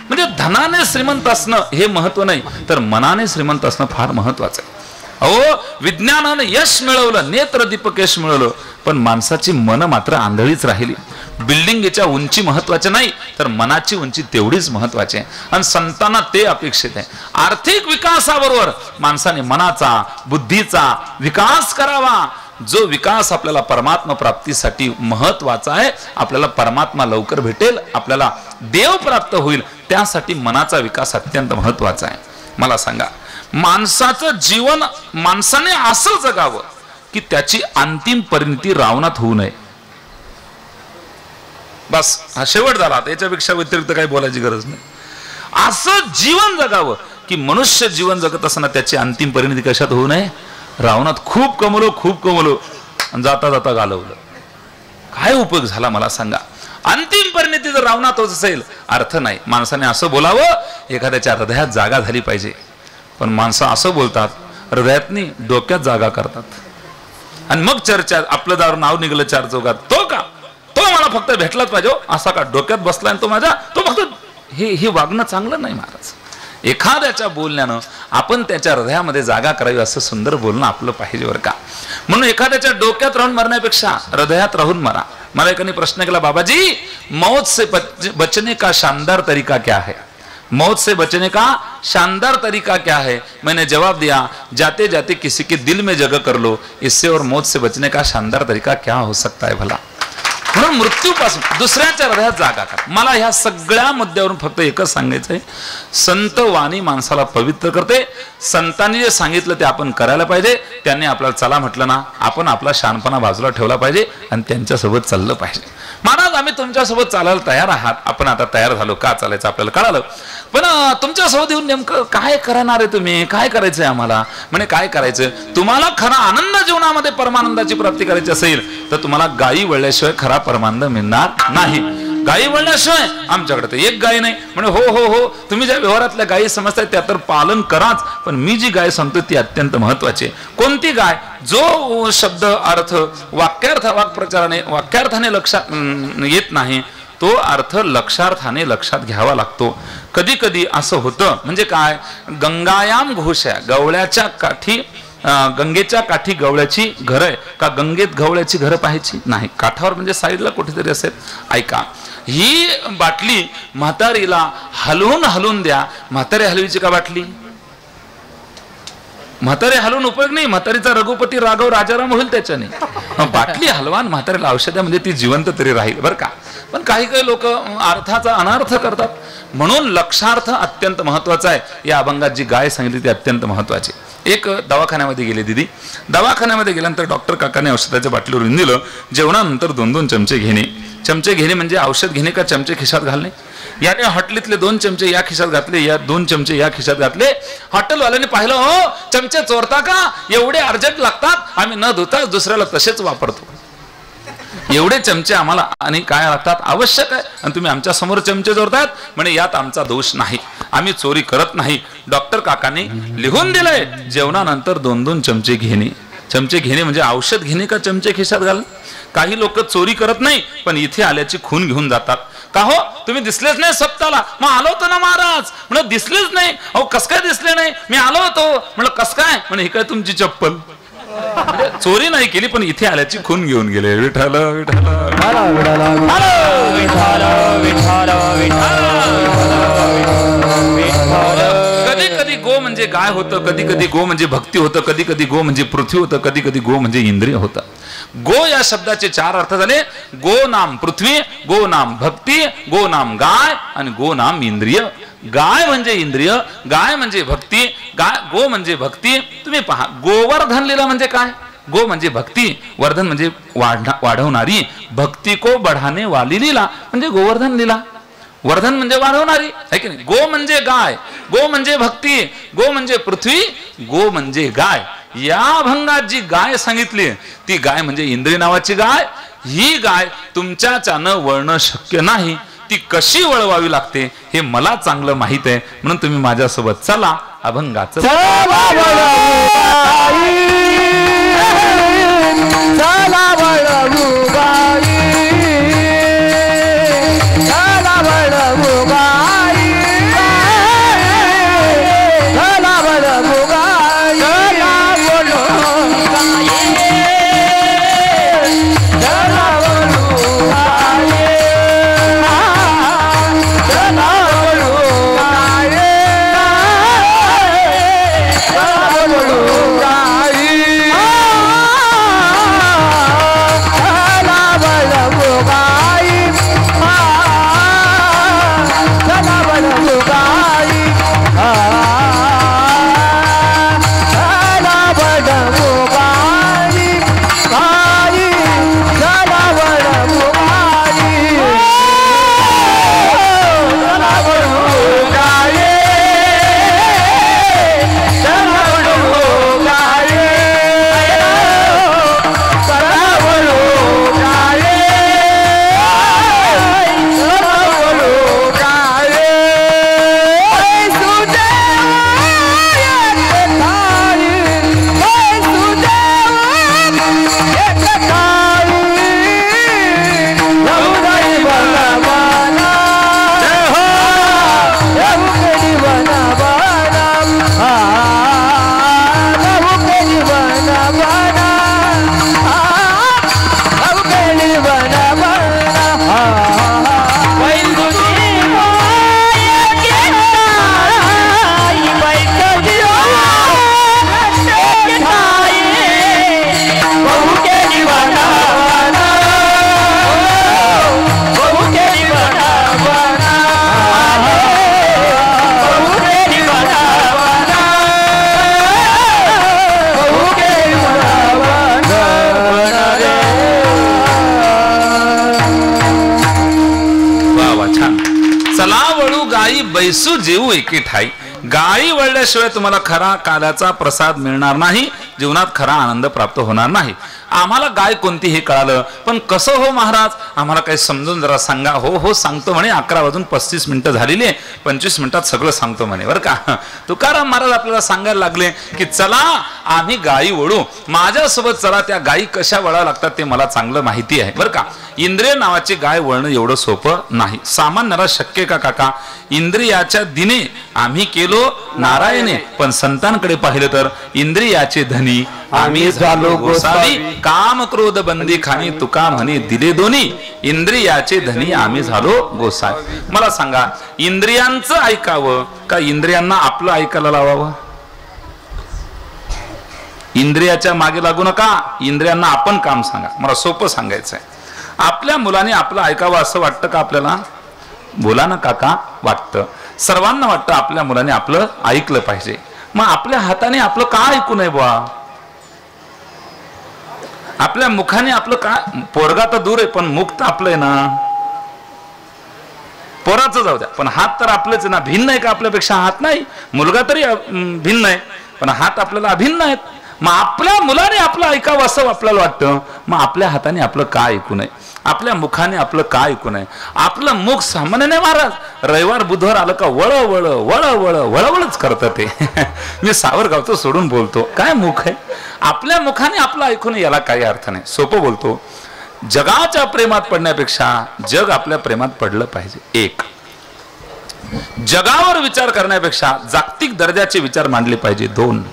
S3: म्हणजे धनाने श्रीमंत असणं हे महत्व नाही, तर मनाने श्रीमंत असणं फार महत्वाचं आहे. अहो, विज्ञानानं यश मिळवलं, नेत्रदीपक यश मिळवलं, पण माणसाची मन मात्र आंधळीच राहिली. बिल्डिंगच्या उंची महत्वाची नाही, तर मनाची उंची तेवढीच महत्वाची आहे. आणि संतांना ते अपेक्षित आहे. आर्थिक विकासाबरोबर माणसाने मनाचा, बुद्धीचा विकास करावा. जो विकास आपल्याला परमात्मा प्राप्तीसाठी महत्वाचा आहे. आपल्याला परमात्मा लवकर भेटेल, आपल्याला देव प्राप्त होईल, त्यासाठी मनाचा विकास अत्यंत महत्वाचा आहे. मला सांगा, माणसाचं जीवन माणसाने असं जगावं की त्याची अंतिम परिणती रावणात होऊ नये. बस, हा शेवट झाला. याच्यापेक्षा व्यतिरिक्त काही बोलायची गरज नाही. असं जीवन जगावं की मनुष्य जीवन जगत असताना त्याची अंतिम परिणती कशात होऊ नये? रावणात. खूप कमवलो, खूप कमवलो, जाता जाता घालवलं. काय उपयोग झाला मला सांगा? अंतिम परिणती जर रावणात होत असेल, अर्थ नाही. माणसाने असं बोलावं, एखाद्याच्या हृदयात जागा झाली पाहिजे. पण माणसं असं बोलतात, हृदयात नाही डोक्यात जागा करतात. आणि मग चर्चा, आपलं दारू नाव निघलं चार चौकात, तो का, तो मला फक्त भेटलाच पाहिजे, असा का डोक्यात बसलाय तो माझ्या, तो फक्त हे वागणं चांगलं नाही महाराज. एखाद्याच्या बोलण्यानं आपण त्याच्या हृदयामध्ये जागा करावी, असं सुंदर बोलणं आपलं पाहिजे बरं का. म्हणून एखाद्याच्या डोक्यात राहून मरण्यापेक्षा हृदयात राहून मरा. मला एकाने प्रश्न केला, बाबाजी मौत से बचने का शानदार तरीका क्या है? मौत से बचने का शानदार तरीका क्या है? मैंने जवाब दिया, जाते जाते किसी के दिल में जगह कर लो, इससे और मौत से बचने का शानदार तरीका क्या हो सकता है भला. म्हणून मृत्यूपासून दुसऱ्याच्या हृदयात जागा करा. मला ह्या सगळ्या मुद्द्यावरून फक्त एकच सांगायचंय, संत वाणी माणसाला पवित्र करते. संतांनी जे सांगितलं ते आपण करायला पाहिजे. त्यांनी आपल्याला चला म्हटलं ना, आपण आपला शहाणपणा बाजूला ठेवला पाहिजे आणि त्यांच्यासोबत चाललं पाहिजे. महाराज, आम्ही तुमच्यासोबत चालायला तयार आहात. आपण आता तयार झालो, का चालायचं आपल्याला कळालं. पण तुमच्यासोबत येऊन नेमकं काय करणार आहे तुम्ही? काय करायचंय आम्हाला? म्हणे काय करायचं? तुम्हाला खरा आनंद जीवनामध्ये परमानंदाची प्राप्ती करायची असेल तर तुम्हाला गायी वळल्याशिवाय खरा परमानंद मिळणार नाही. गायी वळल्याशिवाय आमच्याकडे तर एक गाय नाही. म्हणे हो हो हो, तुम्ही ज्या व्यवहारातल्या गायी समजताय त्या तर पालन कराच, पण मी जी गाय सांगतो ती अत्यंत महत्वाची आहे. कोणती गाय? जो शब्द अर्थ वाक्यार्थाने लक्षात येत नाही, तो अर्थ लक्षार्थाने लक्षात घ्यावा लागतो. कधी कधी असं होतं, म्हणजे काय, गंगायाम घोषया, गवळ्याच्या काठी, गंगेच्या काठी गवळ्याची घर आहे का? गंगेत गवळ्याची घरं पाहायची नाही, काठावर म्हणजे साईडला कुठेतरी असेल. ऐका, ही बाटली म्हातारीला हलवून हलवून द्या. म्हातारी हलवीची का बाटली? म्हातारी हलवून उपयोग नाही. म्हातारीचा रघुपती राघव राजाराम होईल त्याच्याने. बाटली हलवान म्हातारीला औषध म्हणजे ती जिवंत तरी राहील बरं का. पण काही काही लोक अर्थाचा अनर्थ करतात. म्हणून लक्षार्थ अत्यंत महत्वाचा आहे. या अभंगात जी गाय सांगितली ती अत्यंत महत्वाची. एक दवाखान्यामध्ये गेले दिदी. दवाखान्यामध्ये गेल्यानंतर डॉक्टर काकाने औषधाच्या बाटलीवरून दिलं, जेवणानंतर 2-2 चमचे घेणे. चमचे घेणे म्हणजे औषध घेणे का चमचे खिशात घालणे? याने हॉटेलीतले 2 चमचे या खिशात घातले, या 2 चमचे या खिशात घातले. हॉटेलवाल्याने पाहिलं, हो चमचे चोरता का? एवढे अर्जंट लागतात, आम्ही न धुता दुसऱ्याला तसेच वापरतो. एवढे चमचे आम्हाला आणि काय लागतात, आवश्यक आहे, आणि तुम्ही आमच्या समोर चमचे चोरतात. म्हणे यात आमचा दोष नाही, आम्ही चोरी करत नाही. डॉक्टर काकाने लिहून दिलंय, जेवणानंतर 2-2 चमचे घेणे. चमचे घेणे म्हणजे औषध घेणे का चमचे खिशात घाल? काही लोक चोरी करत नाही पण इथे आल्याची खून घेऊन जातात. का हो तुम्ही दिसलेच नाही सप्ताला? मग आलो होतो ना महाराज. म्हणलं दिसलेच नाही. अहो कस काय दिसले नाही? मी आलो होतो. म्हणलं कस काय? म्हणे हे काय तुमची चप्पल. म्हणजे चोरी नाही केली पण इथे आल्याची खून घेऊन गेले. विठ्ठल विठ्ठल कधी कधी गो म्हणजे गाय होतं, कधी कधी गो म्हणजे भक्ती होतं, कधी कधी गो म्हणजे पृथ्वी होतं, कधी कधी गो म्हणजे इंद्रिय होतं. गो या शब्दाचे 4 अर्थ झाले. गो नाम पृथ्वी, गो नाम भक्ती, गो नाम गाय आणि गो नाम इंद्रिय. गाय म्हणजे इंद्रिय, गाय म्हणजे भक्ती, गो म्हणजे भक्ती. तुम्ही पहा गोवर्धन लीला म्हणजे काय? गो म्हणजे भक्ती, वर्धन म्हणजे वाढवणारी. भक्ती को बढ़ाने वाली लीला म्हणजे गोवर्धन लीला. वर्धन म्हणजे वाढवणारी आहे की नाही? गो म्हणजे गाय, गो म्हणजे भक्ती, गो म्हणजे पृथ्वी, गो म्हणजे गाय. या अभंगात जी गाय सांगितली ती गाय म्हणजे इंद्रिय नावाची गाय. ही गाय तुमच्याच्यानं वळणं शक्य नाही. ती कशी वळवावी लागते हे मला चांगलं माहित आहे. म्हणून तुम्ही माझ्यासोबत चला अभंगाचं बैसू जेऊ एके ठाई. गायी वळल्याशिवाय तुम्हाला खरा काल्याचा प्रसाद मिळणार नाही, जीवनात खरा आनंद प्राप्त होणार नाही. आम्हाला गाय कोणती हे कळालं पण कसं हो महाराज? आम्हाला काही समजून जरा सांगा. हो हो सांगतो म्हणे. 11:35 झालेली आहे. 25 मिनिटात सगळं सांगतो म्हणे बरं का. तुकाराम महाराज आपल्याला सांगायला लागले की चला आम्ही गायी वळू. माझ्यासोबत चला. त्या गायी कशा वळावं लागतात ते मला चांगलं माहिती आहे बरं का. इंद्रिय नावाची गाय वळणं एवढं सोपं नाही. सामान्याला शक्य का काका? इंद्रियाच्या दिने आम्ही केलो नारायणे, पण संतांकडे पाहिलं तर इंद्रियाचे धनी आम्ही झालो गोसावी. काम क्रोध बंदी खाणी तुका म्हणे दिले दोन्ही. इंद्रियाचे धनी आम्ही झालो गोसावी. मला सांगा इंद्रियांचं ऐकावं का इंद्रियांना आपलं ऐकायला लावावं? इंद्रियाच्या मागे लागू नका. इंद्रियांना आपण काम सांगा. मला सोपं सांगायचंय. आपल्या मुलाने आपलं ऐकावं असं वाटतं का आपल्याला? बोला ना काका. वाटतं. सर्वांना वाटतं आपल्या मुलाने आपलं ऐकलं पाहिजे. मग आपल्या हाताने आपलं का ऐकू नये बुवा? आपल्या मुखाने आपलं का? पोरगा तर दूर आहे पण मुख तर आपलं आहे ना. पोराचं जाऊ द्या पण हात तर आपलेच आहे ना. भिन्न आहे का आपल्यापेक्षा? हात नाही. मुलगा तरी भिन्न आहे पण हात आपल्याला अभिन्न आहेत. मग आपल्या मुलाने आपलं ऐकावं असं आपल्याला वाटतं. मग आपल्या हाताने आपलं का ऐकू नये? आपल्या मुखाने आपलं का ऐकू नये? आपलं मुख सामान्य नाही महाराज. रविवार बुधवार आलं का वळ वळ वळ वळ वळवळच करतं ते. मी सावरगावचं सोडून बोलतो. काय मुख आहे? आपल्या मुखाने आपलं ऐकून याला काही अर्थ नाही. सोपं बोलतो, जगाच्या प्रेमात पडण्यापेक्षा जग आपल्या प्रेमात पडलं पाहिजे. एक, जगावर विचार करण्यापेक्षा जागतिक दर्जाचे विचार मांडले पाहिजे. दोन,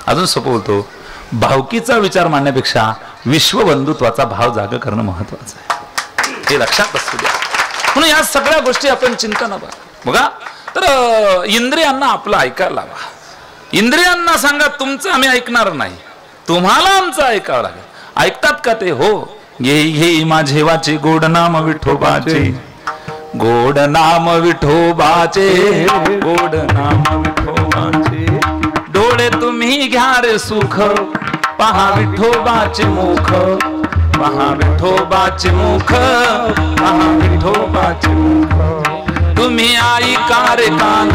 S3: अजून सोपं बोलतो, भावकीचा विचार मांडण्यापेक्षा विश्वबंधुत्वाचा भाव जागा करणं महत्वाचं आहे. हे लक्षात असू द्या. म्हणून या सगळ्या गोष्टी आपण चिंतन बघा. तर इंद्रियांना आपलं ऐकायला लावा. इंद्रियांना सांगा तुमचं आम्ही ऐकणार नाही, तुम्हाला आमचं ऐकावं लागेल. ऐकतात का ते? हो. घे माझे वाचे गोड नाम विठोबाचे, गोड नाम विठोबाचे, गोड नाम विठोबाचे. डोळे तुम्ही घ्या रे सुख, पहा विठोबाचे मुख, पहा विठोबाचे मुख, पहा विठोबाचे मुख. तुम्ही ऐका रे कान,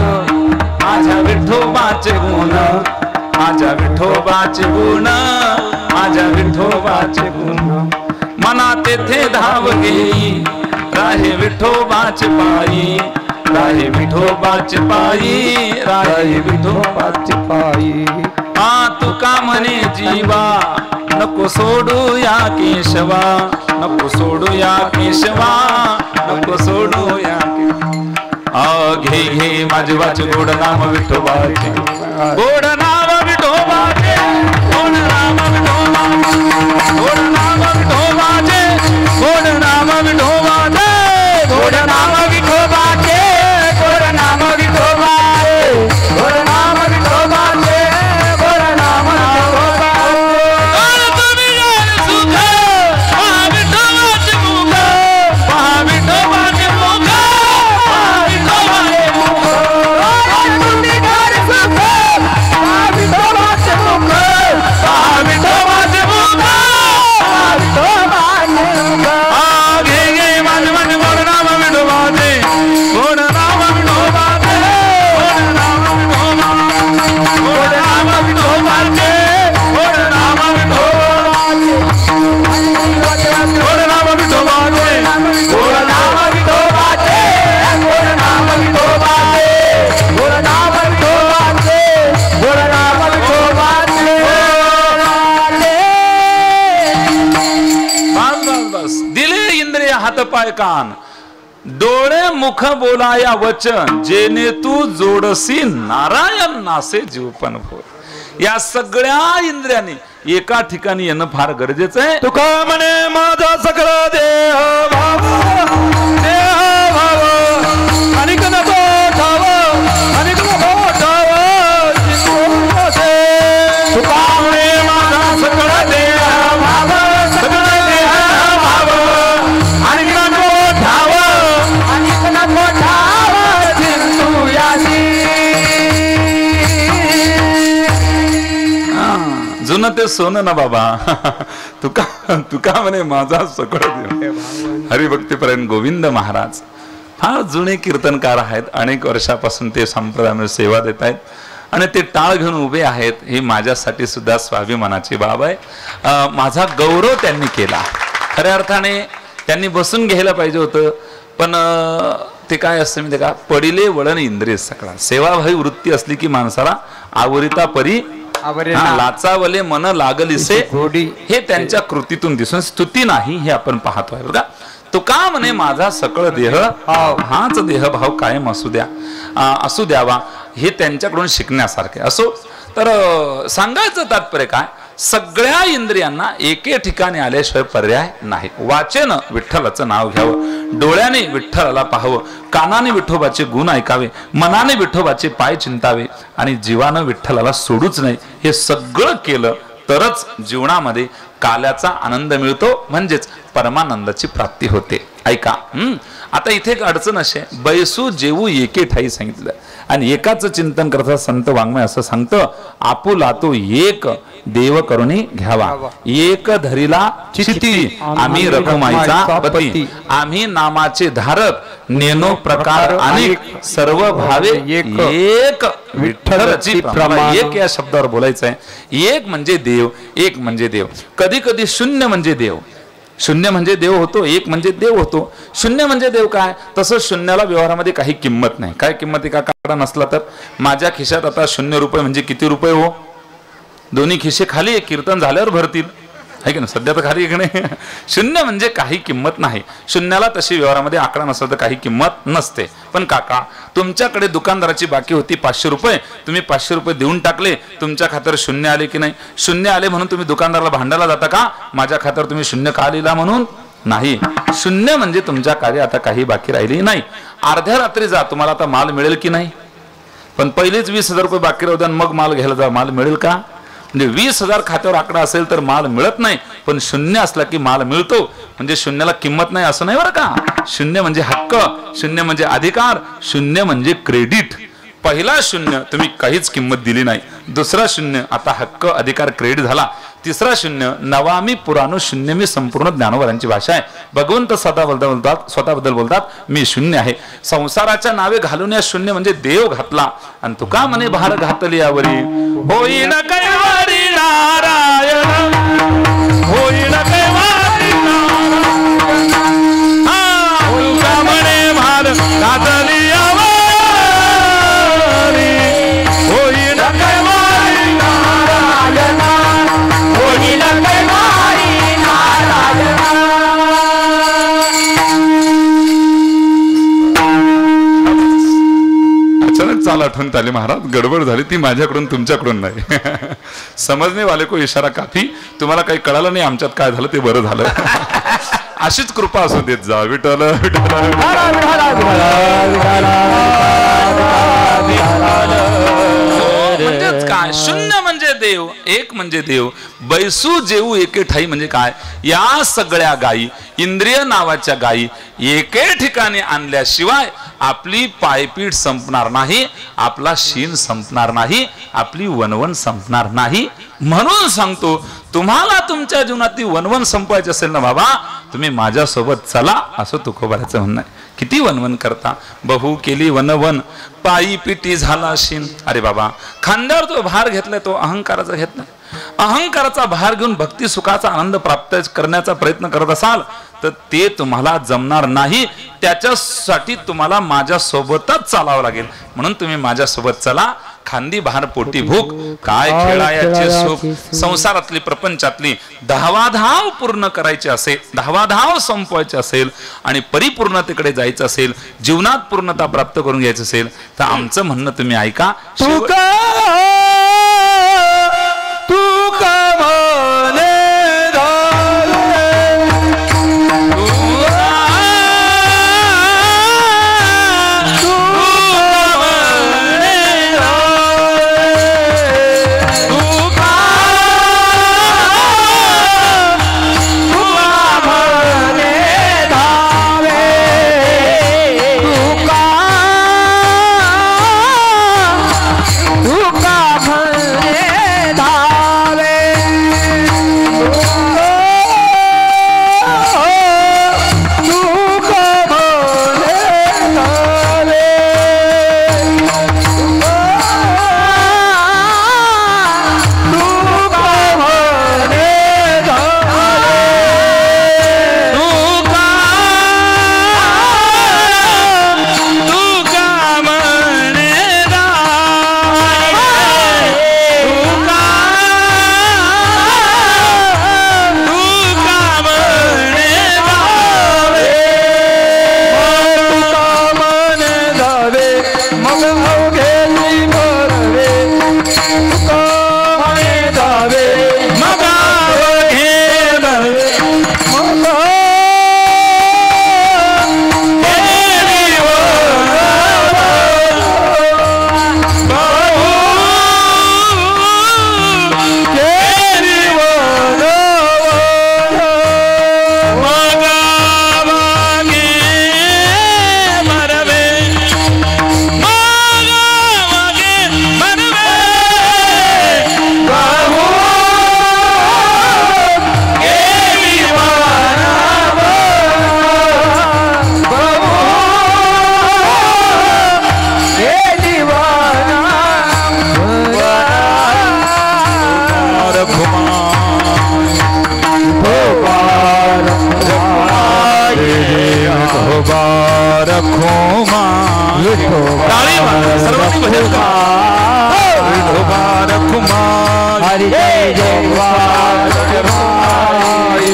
S3: माझ्या विठोबाचे गुण, माझ्या विठोबाचे गुण, माझ्या विठोबाचे गुण. मना तेथे धाव घेई, राहे विठोबाचे पायी, राहे विठोबाचे पायी, राहे विठोबाचे पायी. तुका म्हणे जीवा, नको सोडू या केशवा, नको सोडू या केशवा, नको सोडू या. घे घे माझे वाचे गोड नाम विठोबाचे, गोड नाम विठोबाचे, गोड नाम विठोबाचे, गोड नाम विठोबाचे, गोड नाम विठोबाचे, गोड नाम विठोबाचे, गोड नाम विठोबाचे, गोड नाम विठोबाचे, गोड नाम पाय कान, डोळे मुख बोलाया वचन, जेने तू जोडसी नारायण नासे जीवपण भोर. या सगळ्या इंद्रियांनी एका ठिकाणी येणं फार गरजेचं आहे.
S1: तुका म्हणे माझा सगळा देह भाव, देह भाव, अनिक नको ठाव, अनिक नको ठाव, तुका म्हणे माझा सगळा देह भाव, सगळा देह भाव, अनिक नको ठाव, अनिक नको ठाव, चिंतू यासी.
S3: जुनं ते सोनं ना बाबा. तुका तुका म्हणे माझा सगळं देव. हरिभक्तीपर्यंत गोविंद महाराज फार जुने कीर्तनकार आहेत. अनेक वर्षापासून ते संप्रदायामध्ये सेवा देत आहेत आणि ते टाळ घेऊन उभे आहेत. ही माझ्यासाठी सुद्धा स्वाभिमानाची बाब आहे. माझा गौरव त्यांनी केला. खऱ्या अर्थाने त्यांनी बसून घ्यायला पाहिजे होतं, पण ते काय असतं म्हणजे का, पडिले वळण इंद्रिय सकळा. सेवाभावी वृत्ती असली की माणसाला आवरिता परी लाचावले मन लागलीसे, हे त्यांच्या कृतीतून दिसून, स्तुती नाही हे आपण पाहतोय बघा. तुका म्हणे माझा सकळ देह हाच देहभाव कायम असू द्यावा, हे त्यांच्याकडून शिकण्यासारखे. असो तर सांगायचं तात्पर्य काय, सगळ्या इंद्रियांना एके ठिकाणी आल्याशिवाय पर्याय नाही. वाचेनं विठ्ठलाचं नाव घ्यावं, डोळ्याने विठ्ठलाला पाहावं, कानाने विठोबाचे गुण ऐकावे, मनाने विठोबाचे पाय चिंतावे आणि जीवानं विठ्ठलाला सोडूच नाही. हे सगळं केलं तरच जीवनामध्ये काल्याचा आनंद मिळतो, म्हणजेच परमानंदाची प्राप्ती होते. ऐका, आता इथे एक अडचण अशी आहे, बैसू जेवू एके ठाई सांगितलं आणि एकाच चिंतन करता संत वाङ्मय असं सांगतं, आपुला तो एक देव करुणी घ्यावा, एक धरीला चित्ती आम्ही रखुमाईचा पती, आम्ही नामाचे धारक, नेनो प्रकार अनेक, सर्व भावे एक विठ्ठलची प्रमाण. एक या शब्दावर बोलायचं आहे. एक म्हणजे देव, एक म्हणजे देव. कधी कधी शून्य म्हणजे देव, शून्य म्हणजे देव होतो, एक म्हणजे देव होतो. शून्य म्हणजे देव काय, तसं शून्याला व्यवहारामध्ये काही किंमत नाही. काय किंमत आहे का, काढा नसला तर माझ्या खिशात आता 0 रुपये म्हणजे किती रुपये हो, दोन्ही खिशे खाली आहे, कीर्तन झाल्यावर भरतील आहे की नाही. सध्या तर खाली नाही. शून्य म्हणजे काही किंमत नाही. शून्याला तशी व्यवहारामध्ये आकडा नसला तर काही किंमत नसते. पण काका, तुमच्याकडे दुकानदाराची बाकी होती 500 रुपये, तुम्ही 500 रुपये देऊन टाकले, तुमच्या खात्यावर शून्य आले की नाही? शून्य आले म्हणून तुम्ही दुकानदाराला भांडायला जाता का? माझ्या खात्यावर तुम्ही शून्य का लिहिला म्हणून? नाही. शून्य म्हणजे तुमच्या कार्य आता काही बाकी राहिली नाही. अर्ध्या रात्री जा, तुम्हाला आता माल मिळेल की नाही? पण पहिलेच 20,000 रुपये बाकी राहू द्या, मग माल घ्यायला जा. माल मिळेल का? म्हणजे 20,000 खात्यावर आकडा असेल तर माल मिळत नाही, पण शून्य असला की माल मिळतो. म्हणजे शून्याला किंमत नाही असं नाही बरं का. शून्य म्हणजे हक्क, शून्य म्हणजे अधिकार, शून्य म्हणजे क्रेडिट. पहिला शून्य तुम्ही काहीच किंमत दिली नाही, दुसरा शून्य आता हक्क अधिकार क्रेडिट झाला, तिसरा शून्य नवामी पुराणो शून्य मी संपूर्ण ज्ञानोबरांची भाषा आहे. भगवंत स्वतःबद्दल बोलतात मी शून्य आहे. संसाराच्या नावे घालून या शून्य म्हणजे देव घातला. आणि तुका म्हणे भार घातली यावरी होईन कैवारी नारायण, होईन कैवारी नारायण, तुका म्हणे भार घातली यावरी होईन कैवारी नारायण, होईन कैवारी नारायण. अचानक चाल आठवण आली महाराज, गडबड झाली ती माझ्याकडून तुमच्याकडून नाही. समजणे वाले को इशारा काफी. तुम्हाला काही कळालं नाही आमच्यात काय झालं ते बरं झालं. अशीच कृपा असू देत जा. विठ्ठल विठ्ठल. म्हणजेच काय? शून्य म्हणजे देव, एक म्हणजे देव. बैसू जेऊ एके ठाई म्हणजे काय? या सगळ्या गायी, इंद्रिय नावाच्या गायी एके ठिकाणी आणल्याशिवाय आपली पायपीठ संपणार नाही, आपला शीन संपणार नाही, आपली वनवन संपणार नाही. म्हणून सांगतो, तुम्हाला तुमच्या जीवनातली वनवन संपवायची असेल ना बाबा, तुम्ही माझ्यासोबत चला, असं तुकोबाराचं म्हणणं आहे. किती वनवन करता? बहु केली वनवन, पायी पिटी झाला शीन. अरे बाबा, खांद्यावर तो भार घेतलाय तो अहंकाराचा घेतलाय. अहंकाराचा भार घेऊन भक्ती सुखाचा आनंद प्राप्त करण्याचा प्रयत्न करत असाल तर ते तुम्हाला जमणार नाही. त्याच्यासाठी तुम्हाला माझ्यासोबतच चालावं लागेल. म्हणून तुम्ही माझ्यासोबत चला. खांदी भार पोटी भूक, काय खेळायचे सुख. संसारातली प्रपंचातली धावाधाव पूर्ण करायची असेल, धावाधाव संपवायची असेल आणि परिपूर्णतेकडे जायचं असेल, जीवनात पूर्णता प्राप्त करून घ्यायचं असेल तर आमचं म्हणणं तुम्ही ऐका.
S1: हरि जय रखुमाई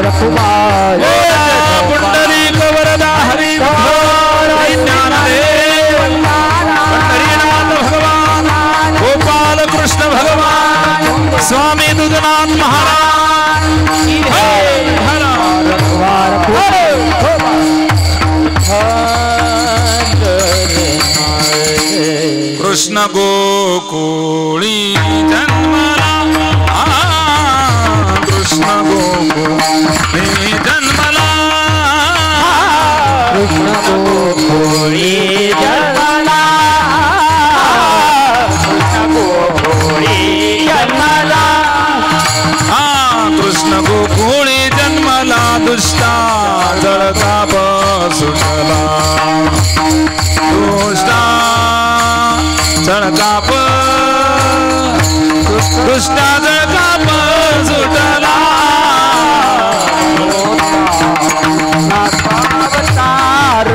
S1: रखुमाई
S3: पुंडलिक वरदा हरि ज्ञानदेव पंढरीनाथ भगवान गोपाल कृष्ण भगवान स्वामी दुधनाथ महाराज कृष्ण गोकुळी जन्मला कृष्ण गोकुळी जन्मला
S1: कृष्ण गोकुळी जन्मला कृष्ण गोकुळी जन्मला
S3: कृष्ण गोकुळी जन्मला दुष्टा जळकाप सुटला दुष्टा जळकाप दुष्टा जळकाप सुटला
S1: अवतार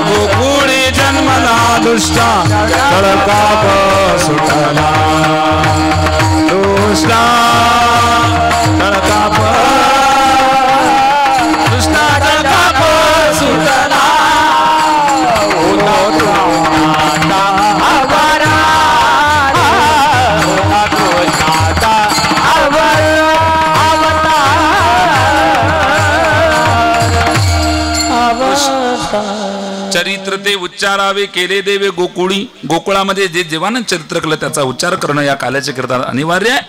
S3: गोकुळी जन्मला दुष्टा जळकाप सुटला दुष्टा जळकाप दुष्टा जळकाप सुटला चरित्र ते उच्चारावे केले देवे गोकुळी गोकुळामध्ये जे जेव्हानं चरित्र केलं त्याचा उच्चार करणं या काल्याच्या कीर्तनात अनिवार्य आहे.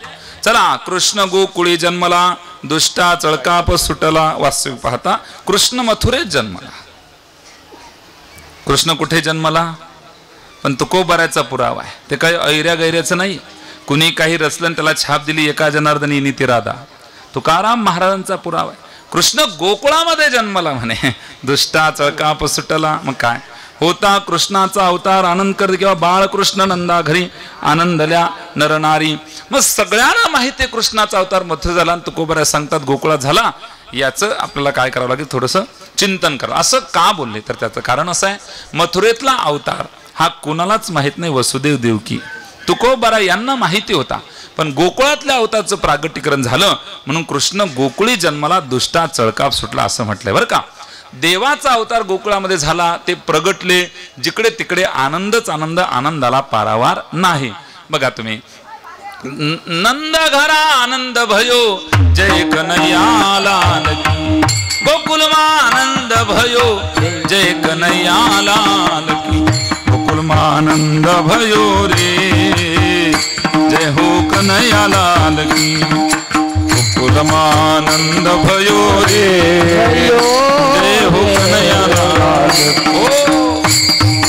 S3: चला कृष्ण गोकुळी जन्मला दुष्टा चळकाप सुटला. वास्तविक पाहता कृष्ण मथुरेत जन्मला. कृष्ण कुठे जन्मला पण तुकोबाराचा पुरावा आहे. ते काही ऐऱ्या गैऱ्याचं नाही. कुणी काही रचलं त्याला छाप दिली एका जनार्दनी नीती राधा. तुकाराम महाराजांचा पुरावा आहे. कृष्ण गोकुळामध्ये जन्मला म्हणे. दुष्टा चळकाप सुटला. मग काय होता कृष्णाचा अवतार आनंद कर किंवा बाळकृष्ण नंदा घरी आनंदल्या नरनारी. मग सगळ्यांना माहिती आहे कृष्णाचा अवतार मथुर झाला आणि तुकोबारा सांगतात गोकुळात झाला. याचं आपल्याला काय करावं लागेल थोडंसं चिंतन करावं. असं का बोलले तर त्याचं कारण असं आहे मथुरेतला अवतार हा कुणालाच माहित नाही. वसुदेव देवकी तुकोबारा यांना माहिती होता पण गोकुळातल्या अवताराचं प्रागटीकरण झालं म्हणून कृष्ण गोकुळी जन्माला दुष्टा चळकाप सुटला असं म्हटलंय बरं का. देवाचा अवतार गोकुळामध्ये झाला ते प्रगटले जिकडे तिकडे आनंदच आनंद आनंदाला पारावार नाही. बघा तुम्ही नंद घरा आनंद भयो जय कन्हैया लाल की. गोकुलमानंद भयो जय कन्हैया लाल की. गोकुलमानंद भयो रे जय हो कन्हैया लाल की. गोकुलमानंद भयो रे जय हो कन्हैया लाल की.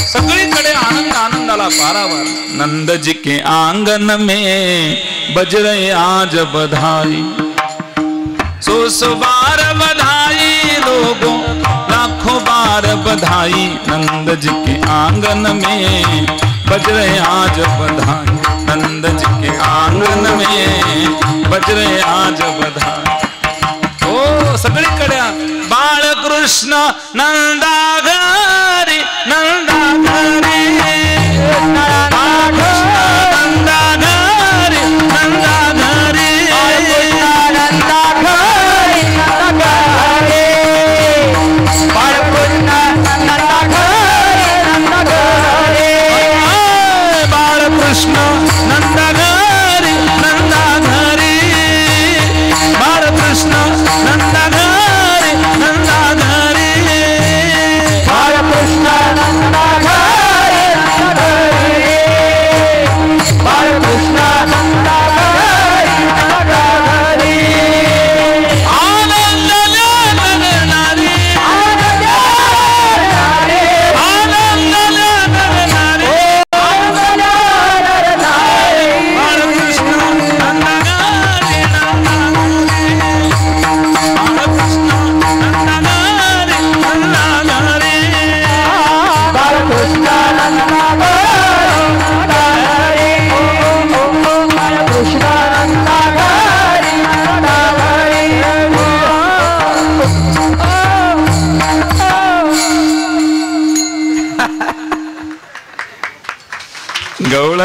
S3: सगळीकडे आनंद आनंदाला पारावार. नंद जी के आंगन में बज रहे आज बधाई. सौ बार बधाई लोगों लाखों बार बधाई. नंद जी के आंगन में बज रहे आज बधाई. नंद जी के आंगन में बज रहे आज बधाई. ओ सगळीकडे बाळकृष्ण नंदा घरी नंदा घरी नंदा घरी नंदा घरी बाळकृष्ण नंदा घरी नंदा घरी बाळकृष्ण नंदा घरी नंदा घरी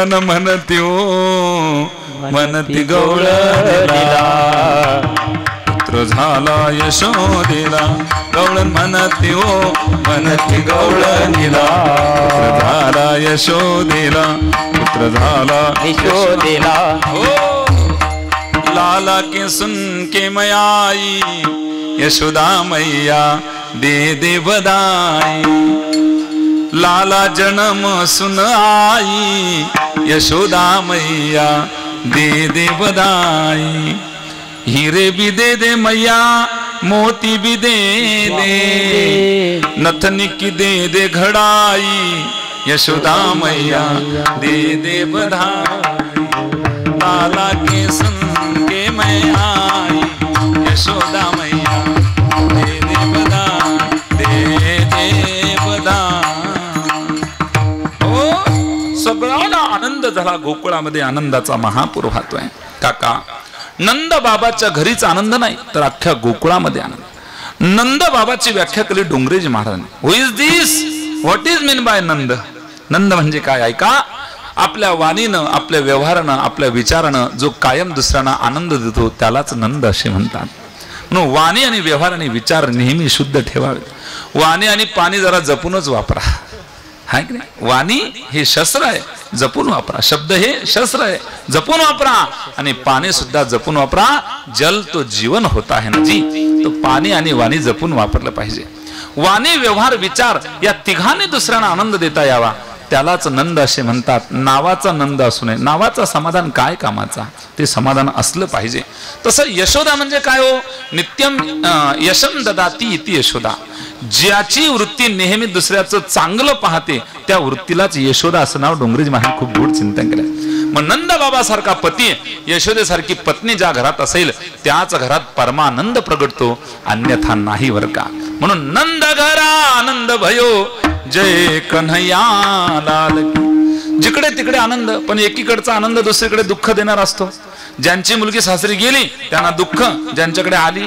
S3: गवळण म्हणत्यो म्हणती गवळणीला पुत्र झाला यशोदेला गवळण म्हणत्यो म्हणती गवळणीला पुत्र झाला यशोदेला पुत्र झाला
S1: यशोदेला
S3: हो लाला के सुन के मयाई यशोदा मैया दे दे बधाई लाला जन्म सुन आई यशोदा मैया दे दे बधाई हीरे भी दे दे मैया मोती भी दे दे नथनी की दे दे घड़ाई यशोदा मैया दे दे बधाई लाला के सुन के मैं आई यशोदा मैया दे दे बधाई दे दे बधाई हो सगळ्यांना आनंद झाला गोकुळामध्ये आनंदाचा महापूर वाहतोय काका नंद बाबाच्या घरीच आनंद नाही तर अख्ख्या गोकुळामध्ये आनंद नंद बाबाची व्याख्या केली डोंगरेजी महाराजांनी who is this what is mean by Nand Nand म्हणजे काय ऐका आपल्या वाणीनं आपल्या व्यवहारानं आपल्या विचारानं जो कायम दुसऱ्यांना आनंद देतो त्यालाच नंद असे म्हणतात म्हणून वाणी आणि व्यवहार आणि विचार नेहमी शुद्ध ठेवावे वाणी आणि पाणी जरा जपूनच वापरा हाय की नाही वाणी हे शस्त्र आहे जपून वापरा शब्द हे शस्त्र आहे जपून वापरा आणि पाणी सुद्धा जपून वापरा जल तो जीवन होता है ना जी तो पाणी आणि वाणी जपून वापरलं पाहिजे वाणी व्यवहार विचार या तिघांनी दुसऱ्यांना आनंद देता यावा त्यालाच नंद असे म्हणतात नावाचा नंद असू नये नावाचा समाधान काय कामाचा ते समाधान असलं पाहिजे तसं यशोदा म्हणजे काय हो नित्यम यशम ददाती इति यशोदा ज्याची वृत्ती नेहमी दुसऱ्याचं चांगलं पाहते त्या वृत्तीलाच यशोदा असं नाव डोंगरेजी महाराज खूप गूढ चिंतन केलं मग नंद बाबा सारखा पती यशोदेसारखी पत्नी ज्या घरात असेल त्याच घरात परमानंद प्रगटतो अन्यथा नाही वर का म्हणून नंद घरा आनंद भयो जय कन्हैया लाल की जिकडे तिकडे आनंद पण एकीकडचा आनंद दुसरीकडे दुःख देणार असतो ज्यांची मुलगी सासरी गेली त्यांना दुःख ज्यांच्याकडे आली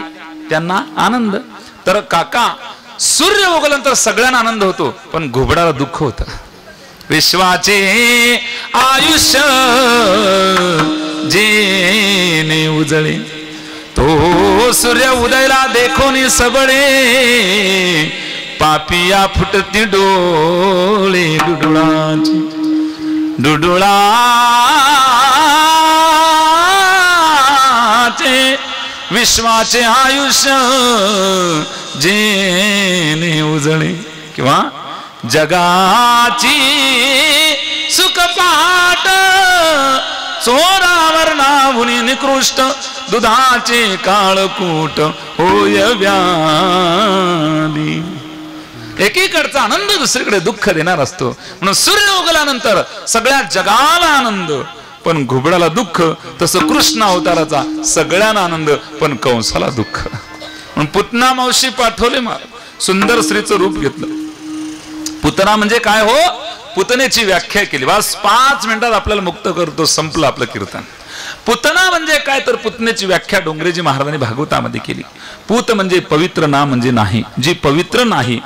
S3: त्यांना आनंद तर काका सूर्य उगवल्यानंतर सगळ्यांना आनंद होतो पण घुबडाला दुःख होतं विश्वाचे आयुष्य जेने उजळे तो सूर्य उदयला देखोनी सबळे पापिया फुटती डोळे डुडुळाची डुडुळाचे विश्वाचे आयुष्य जेने उजळे किंवा जगाची सुखपाट चोरावर नावुनी निकृष्ट दुधाचे काळकूट होय व्याधी एकीकडचा आनंद दुसरीकडे दुःख देणार असतो म्हणून सूर्य उगवल्यानंतर सगळ्या जगाला आनंद पण घुबडाला दुःख तसं कृष्ण अवताराचा सगळ्यांना आनंद पण कंसाला दुःख म्हणून पुतना मावशी पाठवले सुंदर स्त्रीचं रूप घेतलं पुतना म्हणजे काय हो पुतनेची व्याख्या केली बस 5 मिनिटात आपल्याला मुक्त करतो संपलं आपलं कीर्तन पुतना म्हणजे काय तर पुतनेची व्याख्या डोंगरेजी महाराजांनी भागवतामध्ये केली पूत म्हणजे पवित्र ना म्हणजे नाही जी पवित्र नाही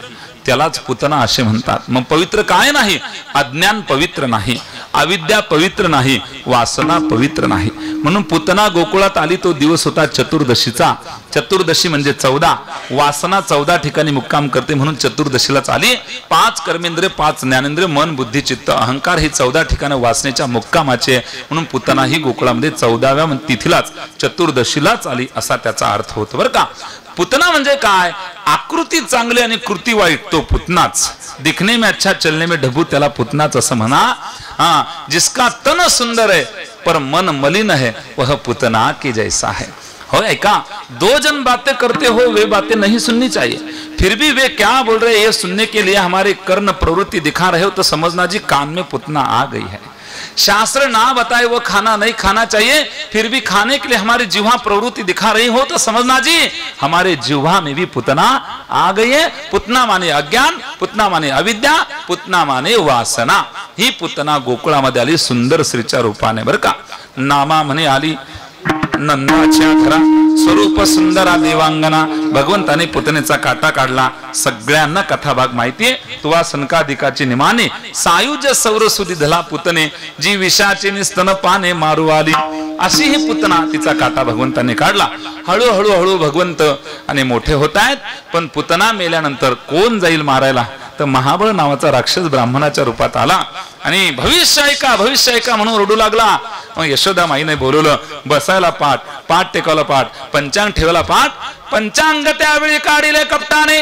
S3: त्यालाच पुतना असे म्हणतात मग पवित्र काय नाही अज्ञान पवित्र नाही अविद्या पवित्र नाही वासना पवित्र नाही म्हणून पुतना गोकुळात आली तो दिवस होता चतुर्दशीचा चतुर्दशी म्हणजे 14 वासना 14 ठिकाणी मुक्काम करते म्हणून चतुर्दशीलाच आली 5 कर्मेंद्रिय 5 ज्ञानेंद्रिय मन बुद्धी चित्त अहंकार ही 14 ठिकाणी वासनेच्या मुक्कामाचे म्हणून पुतना ही गोकुळामध्ये 14व्या तिथीलाच चतुर्दशीलाच आली असा त्याचा अर्थ होतो बरं का पुतना म्हणजे काय आकृती चांगली आणि कृती वाईट तो पुतनाच दिखने में अच्छा चलने में ढबू त्याला पुतनाच असं म्हणा हाँ जिसका तन सुंदर है पर मन मलिन है वह पुतना की जैसा है हो ऐका 2 जन बातें करते हो वे बातें नहीं सुननी चाहिए फिर भी वे क्या बोल रहे हैं ये सुनने के लिए हमारे कर्ण प्रवृत्ति दिखा रहे हो तो समझना जी कान में पुतना आ गई है शास्त्र ना बताए वो खाना नहीं खाना चाहिए फिर भी खाने के लिए हमारी जिह्वा प्रवृत्ति दिखा रही हो तो समझना जी हमारे जिह्वा में भी पुतना आ गई है पुतना माने अज्ञान पुतना माने अविद्या पुतना माने वासना ही पुतना गोकुळामध्ये आली सुंदर स्त्रीच्या रूपाने बरं का नामा म्हणे आली नंदाच्या घरा स्वरूप सुंदरा देवांगना भगवंताने पुतनेचा काटा काढला. सगळ्यांना कथाभाग माहितीये. तुवा सनकाधिकाची निमाने सायुज सौरसुदी धला पुतने जी विषाचे निस्तन पाने मारू आली. अशी ही पुतना तिचा काटा भगवंताने काढला. हळूहळू हळू भगवंत आणि मोठे होत आहेत. पण पुतना मेल्यानंतर कोण जाईल मारायला? तर महाबळ नावाचा राक्षस ब्राह्मणाच्या रूपात आला आणि भविष्य ऐका म्हणून रडू लागला. मग यशोदा माईने बोलवलं. बसायला पाठ, पाठ टेकवला पाठ, पंचांग ठेवला पाठ. पंचांग त्यावेळी काढिले कपटाने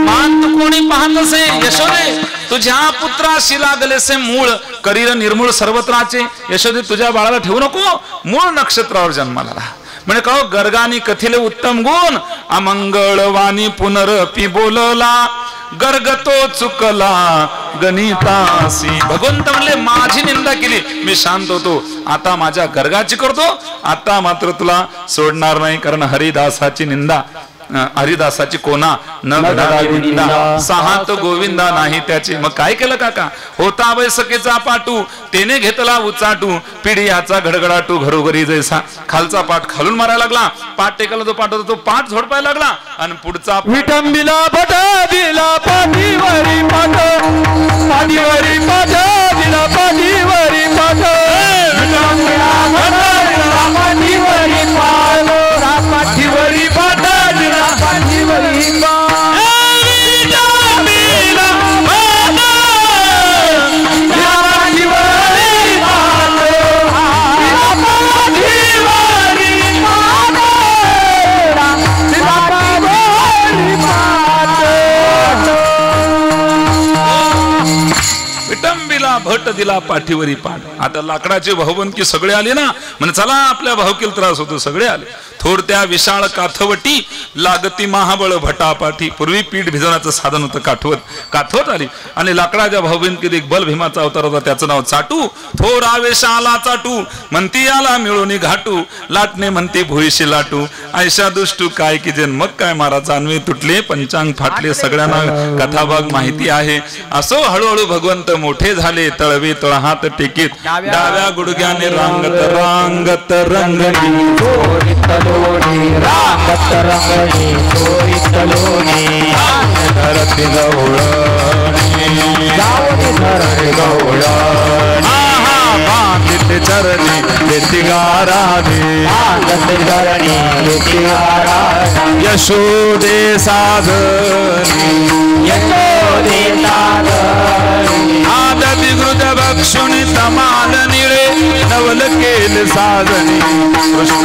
S3: मान तू कोणी पाहत असे यशोदे तुझ्या पुत्राशी लागलेसे मूळ करील निर्मूळ सर्वत्राचे. यशोदे तुझ्या बाळाला ठेवू नको, मूळ नक्षत्रावर जन्माला राहा. म्हणे का गर्गानी कथिले उत्तम गुण अमंगळवाणी पुनरपी बोलला गर्ग तो चुकला गणितासी. भगवंत म्हणले माझी निंदा केली, मी शांत होतो. आता माझ्या गर्गाची करतो. आता मात्र तुला सोडणार नाही, कारण हरिदासाची निंदा हरिदासाची कोणा न घडावी निंदा. सहात गोविंदा नाही त्याची. मग काय केलं काका? होता बैसकेचा पाटू तेने घेतला उचाटू पिढीयाचा घडघडाटू घरोघरी जैसा. खालचा पाठ खालून मारायला लागला. पाठ टेकला तो पाठ होता तो पाठ झोडपायला लागला आणि पुढचा
S1: विटंबिला भट दिला पाठीवरी पाठ, पाठीवरी पाठ दिला पाठीवरी पाठ. विटंबिला भट दिला पाठीवरी पाठ, पाठीवरी पाठ दिला पाठीवरी पाठ.
S3: भट दिला पाठीवरी पाठ. आता लाकडाचे भाऊबंदकी सगळे आले ना. म्हणजे चला आपल्या भाऊकीला त्रास होतो. सगळे आले. थोडत्या विशाळ काथवटी लागती महाबळ भटापाठी. पूर्वी पीठ भिजवण्याचं साधन होतं काथवत आली आणि लाकडाच्या भाऊबंदकीत एक बल भीमाचा अवतार होता. त्याचं नाव चाटू. थोर आवेश आला चाटू म्हणती आला मिळून घाटू लाटणे म्हणते भुईशी लाटू ऐशा दुष्टू काय की जेन. मग काय मारा जानवे तुटले पंचांग फाटले. सगळ्यांना कथाभाग माहिती आहे. असो हळूहळू भगवंत मोठे झाले. तळवे तळ हात टेकीत डाव्या गुडघ्याने रांगत रांगत रंगणी
S1: रांगत रंगणी चोरीत धरती
S2: बांधित चरणी देती गाराने यशोदे साधनी आद विगृत भक्षुणी तमाल निळे नवल केल साधनी कृष्ण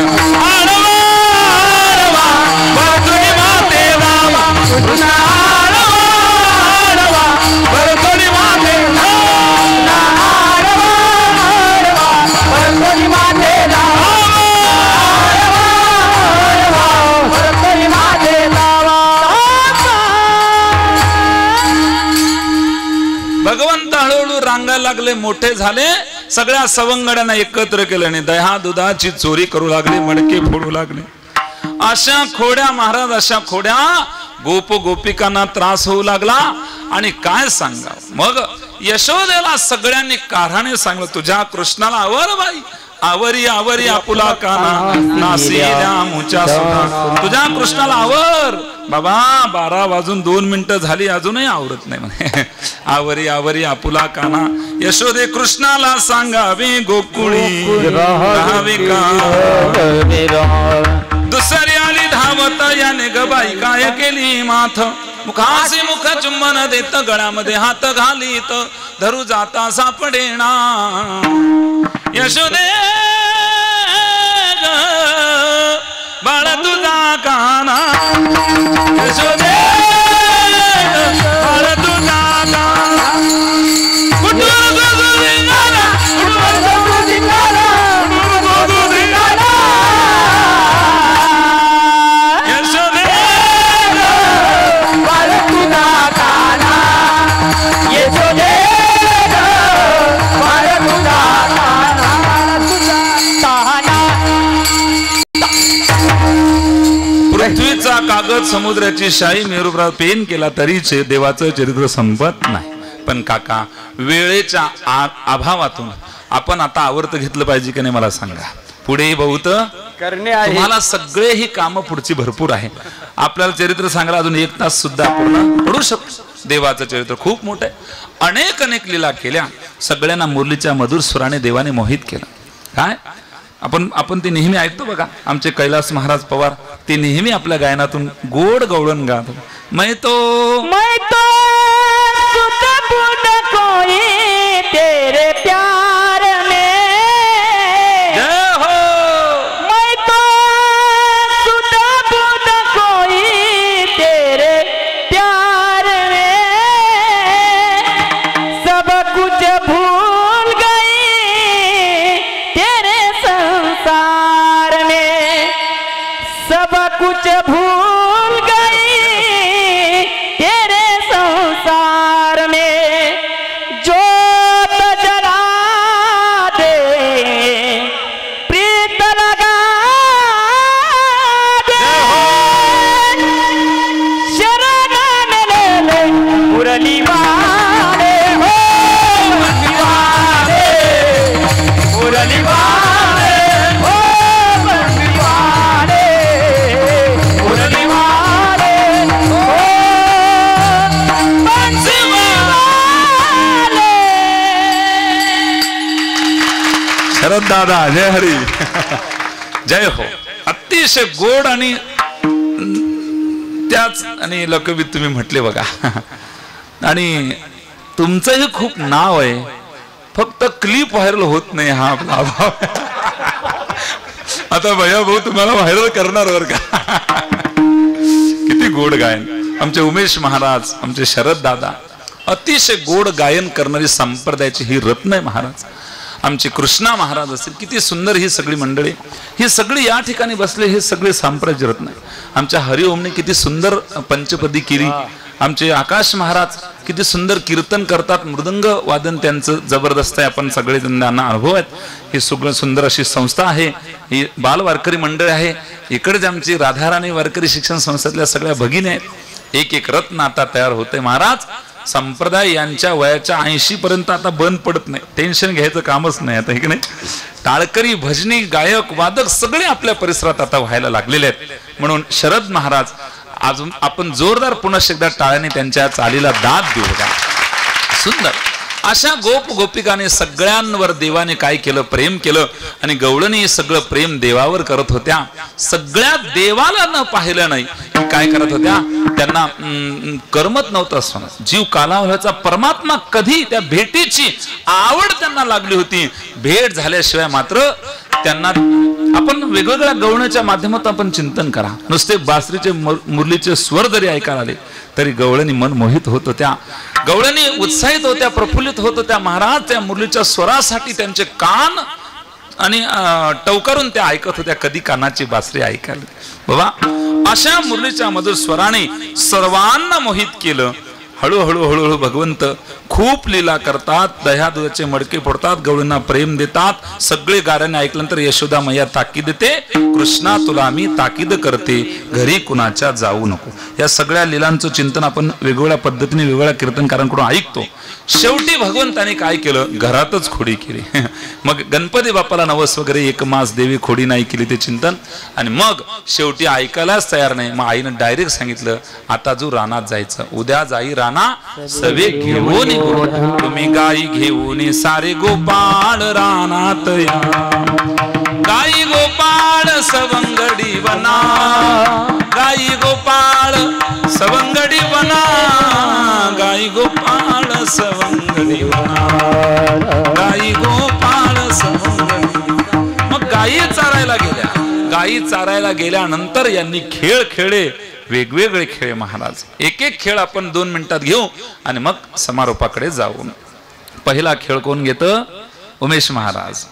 S3: भगवंत हळूहळू रांगायला लागले. मोठे झाले. सगळ्या सवंगड्यांना एकत्र केलं आणि दह्या दुधाची चोरी करू लागले. मडके फोडू लागले. अशा खोड्या महाराज अशा खोड्या गोप गोपिकांना त्रास होऊ लागला. आणि काय सांगा मग यशोदेला सगळ्यांनी कारहाणे सांगलं तुझ्या कृष्णाला आवर बाई आवरी आवरी आपुला काना नासी मुचा सुना. तुझ्या कृष्णाला आवर बाबा. 12 वाजून 2 मिनिटं झाली अजूनही आवरत नाही म्हणे. आवरी आवरी आपुला काना. यशोदे कृष्णाला सांगावे गोकुळी राहावे का. दुसरी आली धावत याने गबाई काय केली माथ. मुखासे मुख चुंबन देत गळ्यामध्ये हात घालीत धरू जाता सापडेना. यशोदे बाळ तुझा काना. यशोदे बाळ तुझा काना. पृथ्वीचा कागद समुद्राची शाही मेरुपर्वत पेन केला तरीच देवाचं चरित्र संपत नाही. पण काका वेळेच्या अभावातून आपण आता आवर्त घेतलं पाहिजे की नाही मला सांगा. पुढे बहुत
S1: करणे आहे.
S3: तुम्हाला सगळे ही कामं पुढची भरपूर आहे. आपल्याला चरित्र सांगायला अजून 1 तास सुद्धा पूर्ण पडू शकतो. देवाचं चरित्र खूप मोठं आहे. अनेक अनेक लीला केल्या. सगळ्यांना मुरलीच्या मधुर स्वराने देवाने मोहित केलं. काय आपण ते नेहमी ऐकतो बघा. आमचे कैलास महाराज पवार ते नेहमी आपल्या गायनातून गोड गवळण गात. मैं तो
S4: सुध बुध कोई तेरे प्यार में,
S3: जय हो.
S4: मैं तो सुध बुध कोई तेरे प्यार में, सब कुछ भूल गई तेरे संसार में, सब कुछ भूल गई तेरे संसार में, जोत जला दे प्रीत लगा दे, शरण में ले ले मुरली वाले हो, मुरली वाले, मुरली वाले हो, मुरली वाले, मुरली वाले हो, बंसी वाले.
S3: शरद दादा जय हरी. जय हो. अतिशय गोड आणि त्याच आणि लकबीत तुम्ही म्हटले बघा. आणि तुमचंही खूप नाव आहे, फक्त क्लिप व्हायरल होत नाही हा आपला अभाव. आता भैया भाऊ तुम्हाला व्हायरल करणार बर का. किती गोड गायन. आमचे उमेश महाराज, आमचे शरद दादा अतिशय गोड गायन करणारी संप्रदायाची ही रत्न आहे महाराज. आमचे कृष्णा महाराज असतील, किती सुंदर ही सगळी मंडळी, ही सगळी या ठिकाणी बसले, हे सगळे संप्रदायाचे रत्न आहे. आमच्या हरिओमने किती सुंदर पंचपदी केली. आमचे आकाश महाराज किती सुंदर कीर्तन करतात. मृदंग वादन त्यांचं जबरदस्त आहे. आपण सगळे त्यांना अनुभव आहेत. ही सगळं सुंदर अशी संस्था आहे. ही बाल वारकरी मंडळ आहे. इकडेच आमची राधाराणी वारकरी शिक्षण संस्थेतल्या सगळ्या भगिनी आहेत. एक एक रत्न आता तयार होते महाराज. संप्रदाय यांच्या वयाच्या 80 पर्यंत आता बंद पडत नाही. टेन्शन घ्यायचं कामच नाही आता. इकडे टाळकरी, भजनी, गायक, वादक सगळे आपल्या परिसरात आता व्हायला लागलेले आहेत. म्हणून शरद महाराज अजून आपण जोरदार पुन्हा एकदा टाळ्याने त्यांच्या चालीला दाद देऊ का. सुंदर अशा गोप गोपिकाने सगळ्यांवर देवाने काय केलं, प्रेम केलं. आणि गवळणी सगळं प्रेम देवावर करत होत्या. सगळ्या देवाला न पाहिलं नाही काय करत होत्या. त्यांना करमत नव्हतं असं. जीव कालावधीचा परमात्मा कधी त्या भेटीची आवड त्यांना लागली होती. भेट झाल्याशिवाय मात्र त्यांना आपण वेगवेगळ्या गवळणीच्या माध्यमातून आपण चिंतन करा. नुसते बासरीचे मुरलीचे स्वर जरी ऐकायला आले तरी गवळणी मन मोहित होत होत्या. गवळणी उत्साहित होत्या, प्रफुल्लित होत होत्या. महाराज त्या मुरलीच्या स्वरासाठी त्यांचे कान आणि टवकारून त्या ऐकत होत्या. कधी कानाची बासरी ऐकायला बाबा. अशा मुरलीच्या मधुर स्वराने सर्वांना मोहित केलं. हळूहळू हळूहळू भगवंत खूप लीला करतात. दह्या दुधाचे मडके फोडतात, गवळींना प्रेम देतात. सगळे गाऱ्याने ऐकल्यानंतर यशोदा मैया ताकीद देते, कृष्णा तुला मी ताकीद करते, घरी कुणाच्या जाऊ नको. या सगळ्या लीलांचं चिंतन आपण वेगवेगळ्या पद्धतीने वेगवेगळ्या कीर्तनकारांकडून ऐकतो. शेवटी भगवंताने काय केलं, घरातच खोडी केली. मग गणपती बाप्पाला नवस वगैरे 1 मास देवी खोडी नाही केली ते चिंतन. आणि मग शेवटी ऐकायलाच तयार नाही. मग आईनं डायरेक्ट सांगितलं, आता जो रानात जायचं, उद्या जाई राणा सवे घेऊन, तुम्ही गाई घेऊन सारे गोपाळ रानात या. गाई गोपाळ सवंगडी वना, गाई गोपाळ सवंगडी वना, गाई गोपाळ सवंगडी वना, गाई गोपाळ सवंगडी. मग गायी चारायला गेल्या. गायी चारायला गेल्यानंतर यांनी खेळ खेळले, वेगवेगळे खेळ महाराज. एक एक खेळ आपण 2 मिनिटात घेऊ आणि मग समारोपाकडे जाऊ. पहिला खेळ कोण घेतं, उमेश महाराज.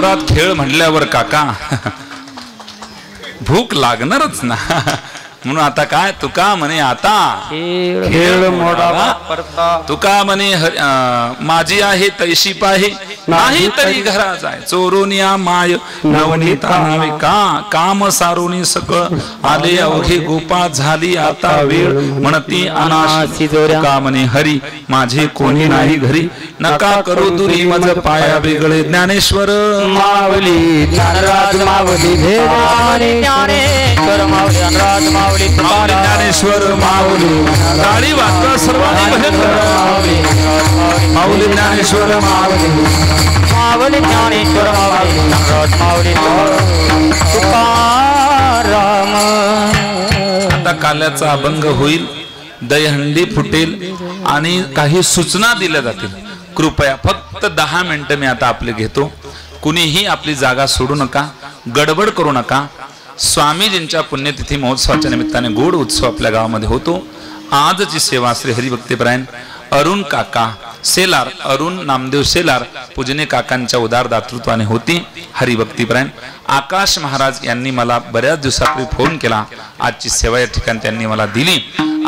S3: वावरात खेळ म्हणल्यावर काका भूक लागणारच ना. म्हणून आता काय तुका म्हणे आता
S1: खेळ मोडा परता
S3: तुका म्हणे माझी आहे तैशी पाहे नाही तरी घरा जाय चोरोनिया माय नवनीता नावे का काम सारोनी सकळ आले अवघे गोपा झाली आता वेळ म्हणती अनाशी तुका म्हणे हरी माझे कोणी नाही घरी नका करू दुरी मज पाया वेगळे ज्ञानेश्वर
S1: मावली ज्ञानराज मावली ज्ञानेश्वर मावली ज्ञानराज मावली
S3: माऊली ज्ञानेश्वर माऊली गाडी वाजवा सर्वांनी माऊली ज्ञानेश्वर माऊली
S1: मावली ज्ञानेश्वर मावली ज्ञानराज मावली तुकाराम.
S3: आता काल्याचा अभंग होईल, दहीहंडी फुटेल आणि काही सूचना दिल्या जातील. कृपया फक्त 10 मिनिटं मी आता आपले घेतो. कुणीही आपली जागा सोडू नका, गडबड करू नका. स्वामीजींच्या पुण्यतिथी महोत्सवाच्या निमित्ताने गोड उत्सव आपल्या गावामध्ये होतो. आजची सेवा श्री हरिभक्तीपरायण अरुण काका सेलार, अरुण नामदेव सेलार पूजने काकांच्या उदार दातृत्वाने होती. हरिभक्तीपरायण आकाश महाराज यांनी मला बऱ्याच दिवसापूर्वी फोन केला. आजची सेवा या ठिकाणी त्यांनी मला दिली.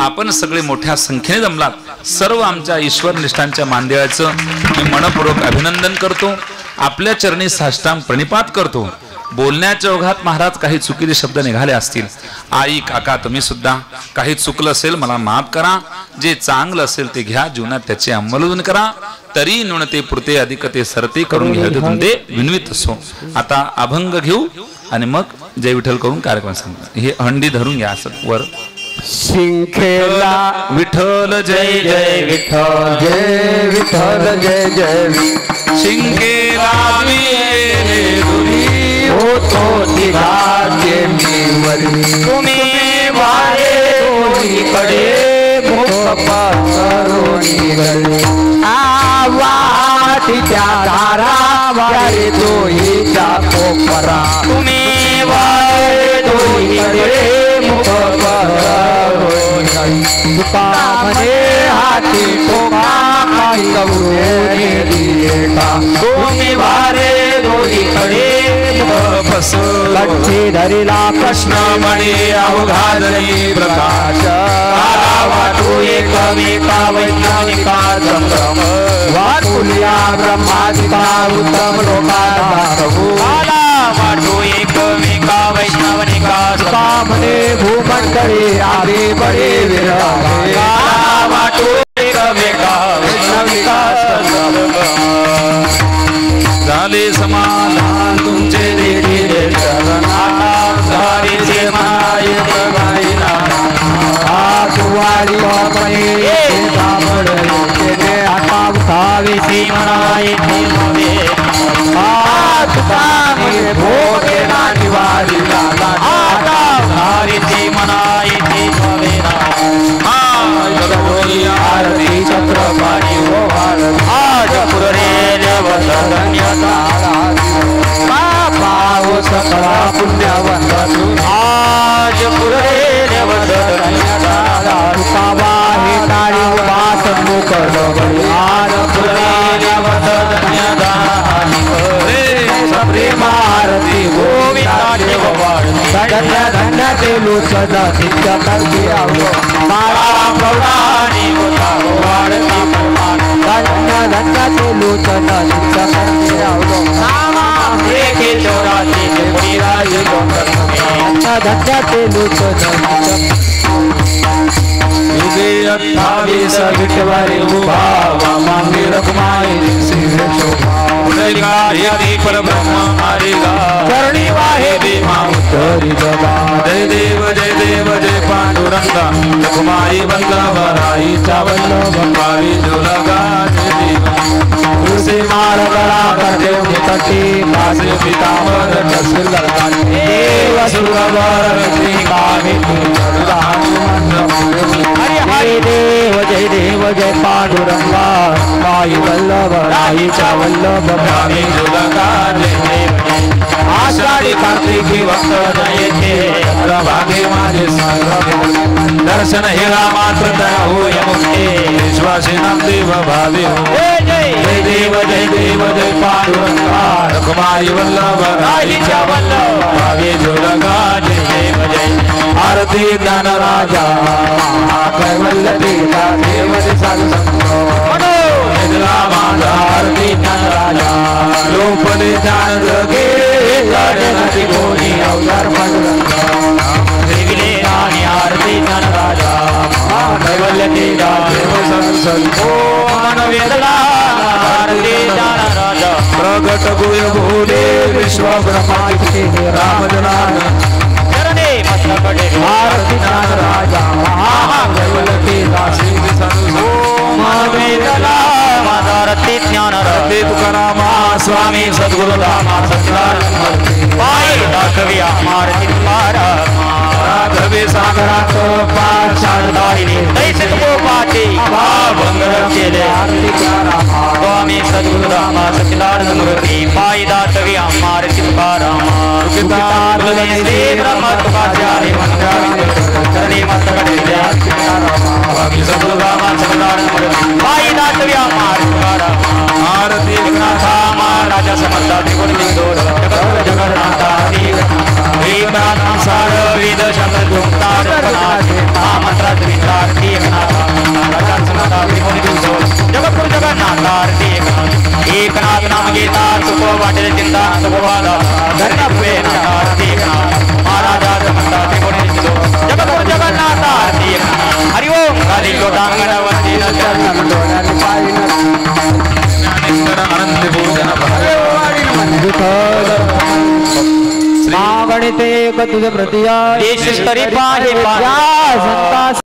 S3: आपण सगळे मोठ्या संख्येने जमलात. सर्व आमच्या ईश्वर निष्ठांच्या मांदियाचं मी मनपूर्वक अभिनंदन करतो. आपल्या चरणी साष्टांग प्रणिपात करतो. बोलण्याच्या ओघात महाराज काही चुकीचे शब्द निघाले असतील, आई काका तुम्ही सुद्धा काही चुकलं असेल मला माफ करा. जे चांगलं असेल ते घ्या, जीवनात त्याचे अंमलबजावणी करा. तरी न्यूनते पुरते अधिक ते सरते करून घ्या ते विनवित असो. आता अभंग घेऊ आणि मग जय विठ्ठल करून कार्यक्रम सांगतो. हे हंडी धरून घ्या असं वर.
S1: शिंखेला
S3: विठ्ठल जय जय
S1: विठ्ठल जय विठ्ठल जय जय
S3: शिंकेला
S1: होतो तिघाचे मीवरी तुम्ही वारे दोन्हीकडे मुख पसरून गले वाटीच्या धारा वारे दोहीच्या कोपरा तुम्ही वारे दोन्हीकडे मुख पसरून तुका म्हणे हाती ठोका काही गवळे दिले तुम्ही वारे दोन्हीकडे लक्ष्मी धरिला कृष्णमणी अवघादनी प्रकाश वाटू एकमेका वैज्ञानिका संभ्रम वाटूया ब्रह्मादिका उत्तम लोकाला वाटू एकमेका वैज्ञानिका कामने भूमंडळी आले बडे विरहा वाटू एकमेका वैज्ञानिका
S3: झाले समाधान तुमचे देखील
S1: चरणाचे माय बघायला आतवाडी बापणे बाबडे आता उठावे ती म्हणाय ती नव्हे आतवाडी भोगे नानिवाडी आता उठावे ती म्हणाय ती नव्हे आरती चक्रपाणी हो आज पुरेल पाव सकळा पुण्यवंत आज पुरेल तुका हे ताळी वास मुकल आज पुरेल प्रेमारती गोविंदाचे धन्य धन्य ते लोचन नित्य करते मारा प्रौढानी होता वाढती धन्य धन्य ते लोचन नित्य करते नामा एके चौराची मुनिराय धन्य धन्य ते लोचन
S3: युगे 28 विठवारी उभा मागे रखमाई सिंह शोभा यदि परब्रह्म हरिगा
S1: करणी वाहे
S3: भीमा उत्तरी जगा जय देव जय पांडुरंगा रखमाई वल्लभराई चावल्लभ भावी जोलगा जय देव
S1: तुलसी मार गळा करते तटी पासे पितांबर सुंदर देव सुरवर श्रीकामी हरि जय देव जय पांडुरंगा माई वल्लभ राई चावल्लभ
S3: भावी जोलगा जय देव
S1: आषाढी कार्तिकी वक्त जयते
S3: भागे माझे सांग दर्शन हेरा मात्र तया होय मुक्ती विश्वासिना देव भावे
S4: जय जय
S3: जय देव जय पांडुरंगा रखुमारी वल्लभ
S4: राजीच्या वल्लभ
S3: भावे जोडगा जय देव जय आरती ज्ञान राजा कैवल्य देवा देव साधु संतो माझा आरती ज्ञान राजा लोपले ज्ञान जगे गाडनाची कोणी अवतार पांडुरंगा
S4: देविले राणी आरती ज्ञान राजा
S3: कैवल्य देवा देव साधु संतो
S4: वेदला आरती ज्ञान राजा
S3: प्रगट गुय भोले विश्व ब्रह्मांड राम जनान
S4: चरणे मस्तकडे
S3: आरती ज्ञान राजा कैवल्य देवा श्री साधु
S4: वेदला आरती ज्ञान
S3: ते तुकाराम स्वामी सद्गुरु रामा सच्चिदानंद
S4: पायी दाखव्या आरती तुकारा
S3: राघवे सागरात पाषाणधारिणी
S4: तैसे गोपाती
S3: भंगर
S4: केले
S3: आरती
S4: स्वामी सद्गुरु रामा सच्चिदानंद मूर्ती पायी दाखव्या आरती तुकारा श्री ब्रह्म तुकाचार्य मंत्रालय मस्तकडे
S3: स्वामी सद्गुरु रामा
S4: सच्चिदानंद मूर्ती पायी दाखव्या आरती तुकारा
S3: आरती
S4: राजा समर्था त्रिपुर सिंधूर जगन्नाथा देवनाथ सार वेद शब्द गुप्तार मंत्र त्रिनाथी राजा समर्था त्रिपुर सिंधूर जगतपुर जगन्नाथ आरती एकनाथ नाम गीता सुखो वाटेल चिंता सुखवादा धन्य आरती महाराजा समर्था त्रिपुर सिंधूर जगतपुर जगन्नाथ आरती हरि ओम काली लोटांगण वंदी
S3: आनंद पूजन
S2: गणिते तुझ प्रतिया
S4: देश स्तरी पाहे
S2: संता